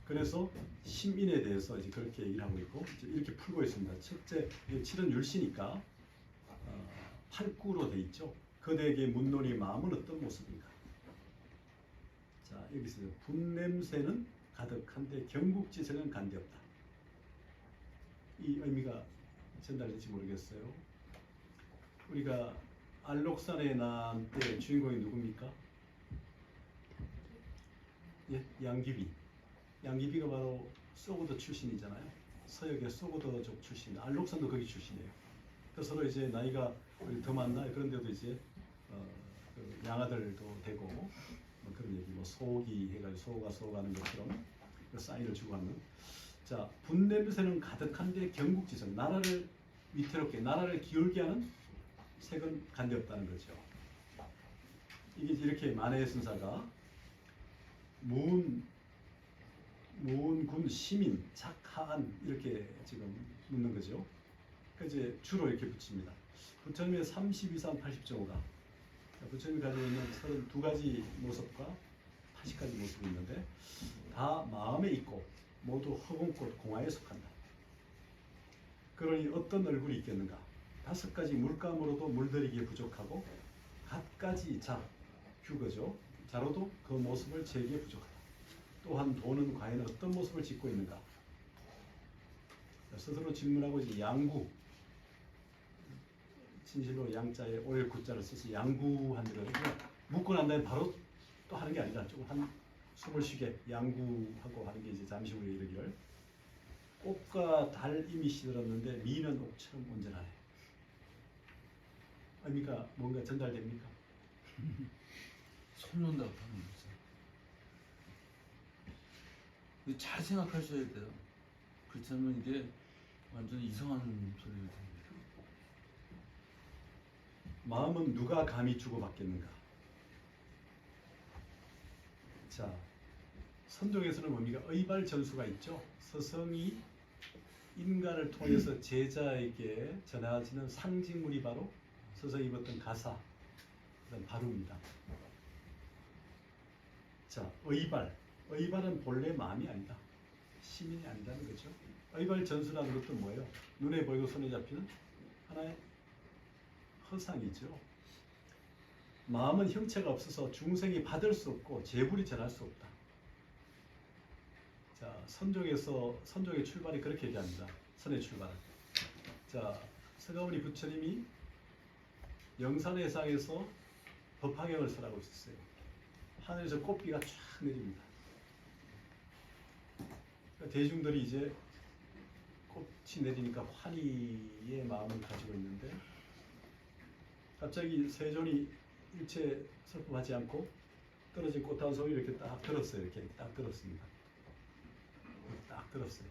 그래서 심인에 대해서 이제 그렇게 얘기를 하고 있고 이렇게 풀고 있습니다. 첫째, 7은 율시니까 8구로 돼 있죠. 그대에게 묻노니 마음은 어떤 모습인가? 자, 여기서 분냄새는 가득한데 경국지성은 간데없다. 이 의미가 전달될지 모르겠어요. 우리가 알록산의 난 때 주인공이 누굽니까? 예, 양귀비. 양귀비가 바로 소고도 출신이잖아요. 서역의 소고도족 출신. 알록산도 거기 출신이에요. 그래서 서로 이제 나이가 더 많나 그런데도 이제 그 양아들도 되고 그런 얘기 소기 해가지고 소가는 것처럼 그 사인을 주고 하는. 자, 분냄새는 가득한데 경국지성. 나라를 위태롭게 나라를 기울게 하는 색은 간데없다는 거죠. 이게 이렇게 만해의 순사가 무운군 시민 작하안 이렇게 지금 묻는 거죠. 이제 주로 이렇게 붙입니다. 부처님의 32상 80정오가 부처님이 가지고 있는 32가지 모습과 80가지 모습이 있는데 다 마음에 있고 모두 허공꽃 공화에 속한다. 그러니 어떤 얼굴이 있겠는가? 5가지 물감으로도 물들이기에 부족하고 갖가지 규거죠. 자로도 그 모습을 재기에 부족하다. 또한 도는 과연 어떤 모습을 짓고 있는가? 스스로 질문하고 이제 양구 진실로 양자에 올 구자를 써서 양구하는 거예요. 그러니까 묻고 난 다음에 바로 또 하는 게 아니라 조금 한 숨을 쉬게 양구하고 하는 게 이제 잠시 후에 이르기를 꽃과 달 이미 시들었는데 미는 옥처럼 온전하네. 아닙니까? 뭔가 전달됩니까? 손 놓는다고 하는 거죠. 근데 잘 생각하셔야 돼요. 그렇지 않으면 이게 완전 이상한 소리가 됩니다. 마음은 누가 감히 주고받겠는가? 자, 선종에서는 뭡니까? 의발전수가 있죠. 스승이 인간을 통해서 제자에게 전해지는 상징물이 바로 스승이 입었던 가사, 그다음 바루입니다. 자, 의발. 의발은 본래 마음이 아니다. 시민이 아니라는 거죠. 의발전수라는 것도 뭐예요? 눈에 보이고 손에 잡히는 하나의 허상이죠. 마음은 형체가 없어서 중생이 받을 수 없고 재불이 전할 수 없다. 자, 선종의 출발이 그렇게 얘기합니다. 선의 출발. 자, 서가모니 부처님이 영산회상에서 법화경을 설하고 있었어요. 하늘에서 꽃비가 쫙 내립니다. 그러니까 대중들이 이제 꽃이 내리니까 환희의 마음을 가지고 있는데 갑자기 세존이 일체 슬픔하지 않고 떨어진 꽃 한 송이 이렇게 딱 들었어요. 이렇게 딱 들었습니다. 딱 들었어요.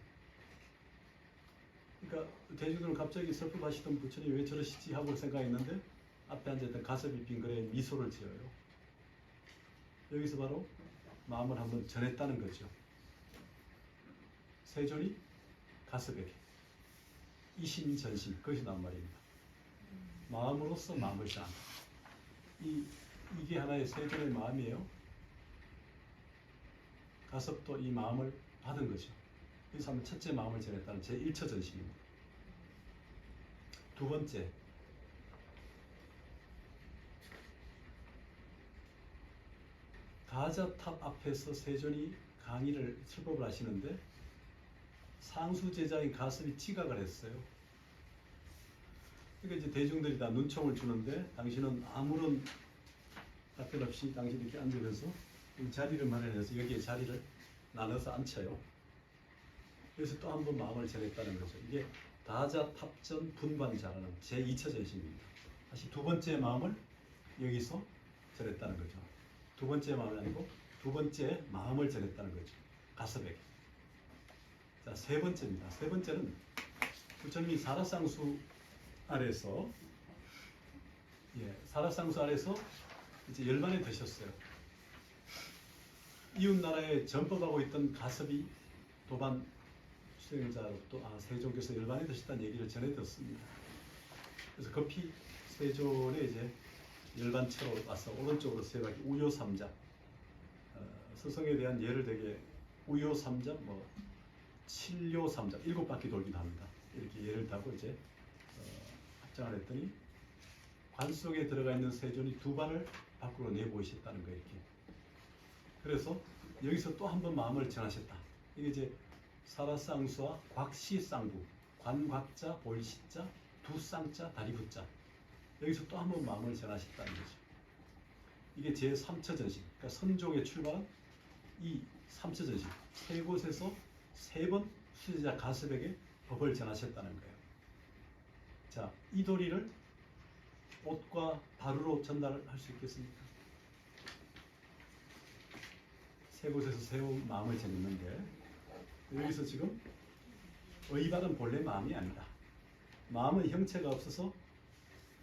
그러니까 대중들은 갑자기 슬픔하시던 부처님이 왜 저러시지 하고 생각했는데 앞에 앉아있던 가섭이 빙그레 미소를 지어요. 여기서 바로 마음을 한번 전했다는 거죠. 세존이 가섭에게 이심전심 그것이 나온 말입니다. 마음으로서 마음을 전한다. 이게 하나의 세존의 마음이에요. 가섭도 이 마음을 받은 거죠. 그래서 한번 첫째 마음을 전했다는 제1처 전심입니다. 두 번째, 가자탑 앞에서 세존이 강의를 설법을 하시는데 상수 제자인 가섭이 지각을 했어요. 그러니까 이제 대중들이 다 눈총을 주는데 당신은 아무런 답변 없이 당신 이렇게 앉으면서 자리를 마련해서 여기에 자리를 나눠서 앉혀요. 그래서 또 한 번 마음을 전했다는 거죠. 이게 다자탑전 분관자라는 제2처 전심입니다. 다시 두 번째 마음을 여기서 전했다는 거죠. 두 번째 마음이 아니고 두 번째 마음을 전했다는 거죠. 가섭에게. 자, 세 번째입니다. 세 번째는 부처님이 사라상수 아래서 사라상수 아래서 이제 열반에 드셨어요. 이웃 나라에 전법하고 있던 가섭이 도반 수행자로부터 세존께서 열반에 드셨다는 얘기를 전해 들었습니다. 그래서 급히 세존에 이제 열반처로 와서 오른쪽으로 세 바퀴 우요삼자 스승에 대한 예를 되게 우요삼자 칠요삼자 7바퀴 돌기도 합니다. 이렇게 예를 타고 이제 합장을 했더니 관 속에 들어가 있는 세존이 두 발을 밖으로 내보이셨다는 거예요. 이렇게. 그래서 여기서 또 한 번 마음을 전하셨다. 이게 이제 사라쌍수와 곽시쌍구, 관곽자, 볼시자, 두쌍자, 다리부자. 여기서 또 한 번 마음을 전하셨다는 거죠. 이게 제3처 전심. 그러니까 선종의 출발은 이 3처 전심. 세 곳에서 세 번 수제자 가섭에게 법을 전하셨다는 거예요. 자, 이 도리를 옷과 바루로 전달할 수 있겠습니까? 세 곳에서 세 번 마음을 전했는데 여기서 지금 의발은 본래 마음이 아니다. 마음은 형체가 없어서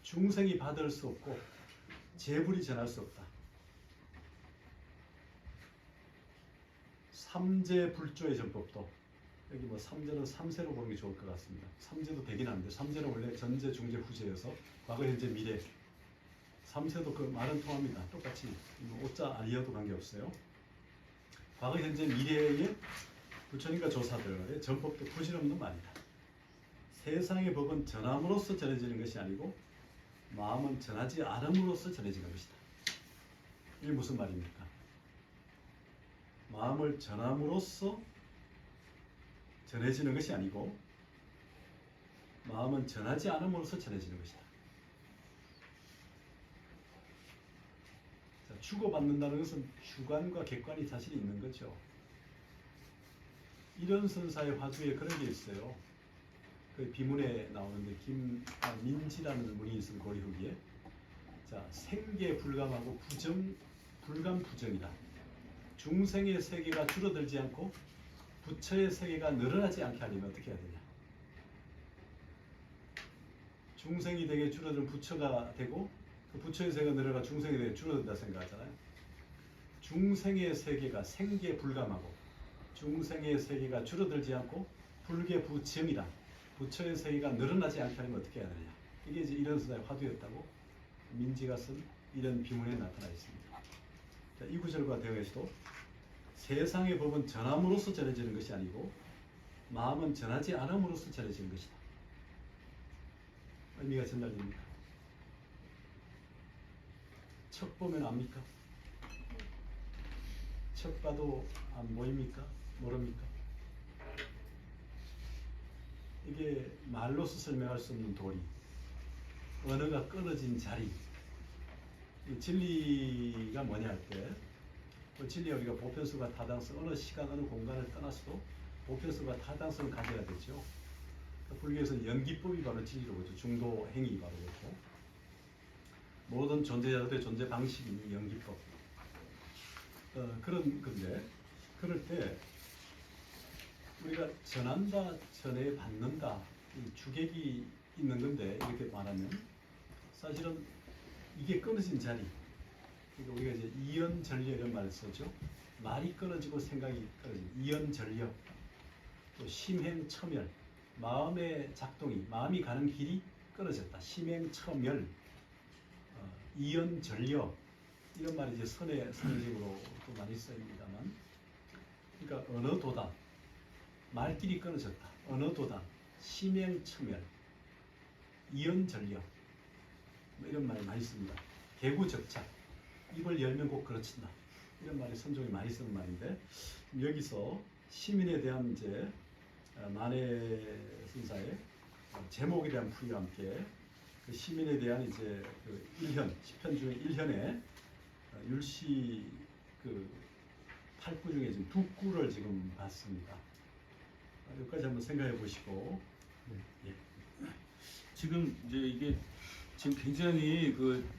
중생이 받을 수 없고 재불이 전할 수 없다. 삼재불조의 전법도 여기 삼재는 삼세로 보는 게 좋을 것 같습니다. 삼재도 되긴 하는데 삼재는 원래 전재, 중재, 후재여서 과거, 현재, 미래 삼세도 그 말은 통합니다. 똑같이 오자 아니어도 관계없어요. 과거, 현재, 미래의 부처님과 조사들의 전법도 부질없는 말이다. 세상의 법은 전함으로써 전해지는 것이 아니고 마음은 전하지 않음으로써 전해지는 것이다. 이게 무슨 말입니까? 마음을 전함으로써 전해지는 것이 아니고 마음은 전하지 않음으로써 전해지는 것이다. 주고받는다는 것은 주관과 객관이 사실 있는 거죠. 이런 선사의 화두에 그런 게 있어요. 그 비문에 나오는데 민지라는 문이 있은 고리 후기에 자 생계 불감하고 불감 부정이다. 중생의 세계가 줄어들지 않고 부처의 세계가 늘어나지 않게 하려면 어떻게 해야 되냐? 중생이 되게 줄어들면 부처가 되고 그 부처의 세계가 늘어가 중생이 되게 줄어든다 생각하잖아요. 중생의 세계가 생계 불감하고 중생의 세계가 줄어들지 않고 불계 부정이다. 부처의 세계가 늘어나지 않게 하려면 어떻게 해야 되냐? 이게 이제 이런 선사의 화두였다고 민지가 쓴 이런 비문에 나타나 있습니다. 자, 이 구절과 대응해서도 세상의 법은 전함으로써 전해지는 것이 아니고 마음은 전하지 않음으로써 전해지는 것이다. 의미가 전달됩니까? 척 보면 압니까? 척 봐도 안 보입니까? 모릅니까? 이게 말로서 설명할 수 없는 도리, 언어가 끊어진 자리. 이 진리가 뭐냐 할 때, 진리가 우리가 보편수가 타당성, 어느 시간, 어느 공간을 떠나서도 보편수가 타당성을 가져야 되죠. 불교에서는 연기법이 바로 진리로 보죠. 중도 행위 바로 그렇고 모든 존재자들의 존재 방식이 연기법. 그런 건데 그럴 때 우리가 전한다, 전해 받는다 이 주객이 있는 건데 이렇게 말하면 사실은 이게 끊어진 자리. 그러니까 우리가 이제 이연전려 이런 말을 쓰죠. 말이 끊어지고 생각이 끊어지고 이연전려 또 심행처멸 마음의 작동이 마음이 가는 길이 끊어졌다. 심행처멸 이연전려 이런 말이 이제 선의적으로 또 많이 쓰입니다만 그러니까 언어도단 말길이 끊어졌다. 언어도단 심행처멸 이연전려 뭐 이런 말이 많이 씁니다. 개구적착 입을 열면 곧 그르친다. 이런 말이 선종이 많이 쓰는 말인데 여기서 시민에 대한 이제 만해 선사의 제목에 대한 풀이와 함께 그 시민에 대한 이제 그 1현 10편 중에 1현에 율시 그 8구 중에 지금 2구를 지금 봤습니다. 여기까지 한번 생각해 보시고 지금 이제 이게 지금 굉장히 그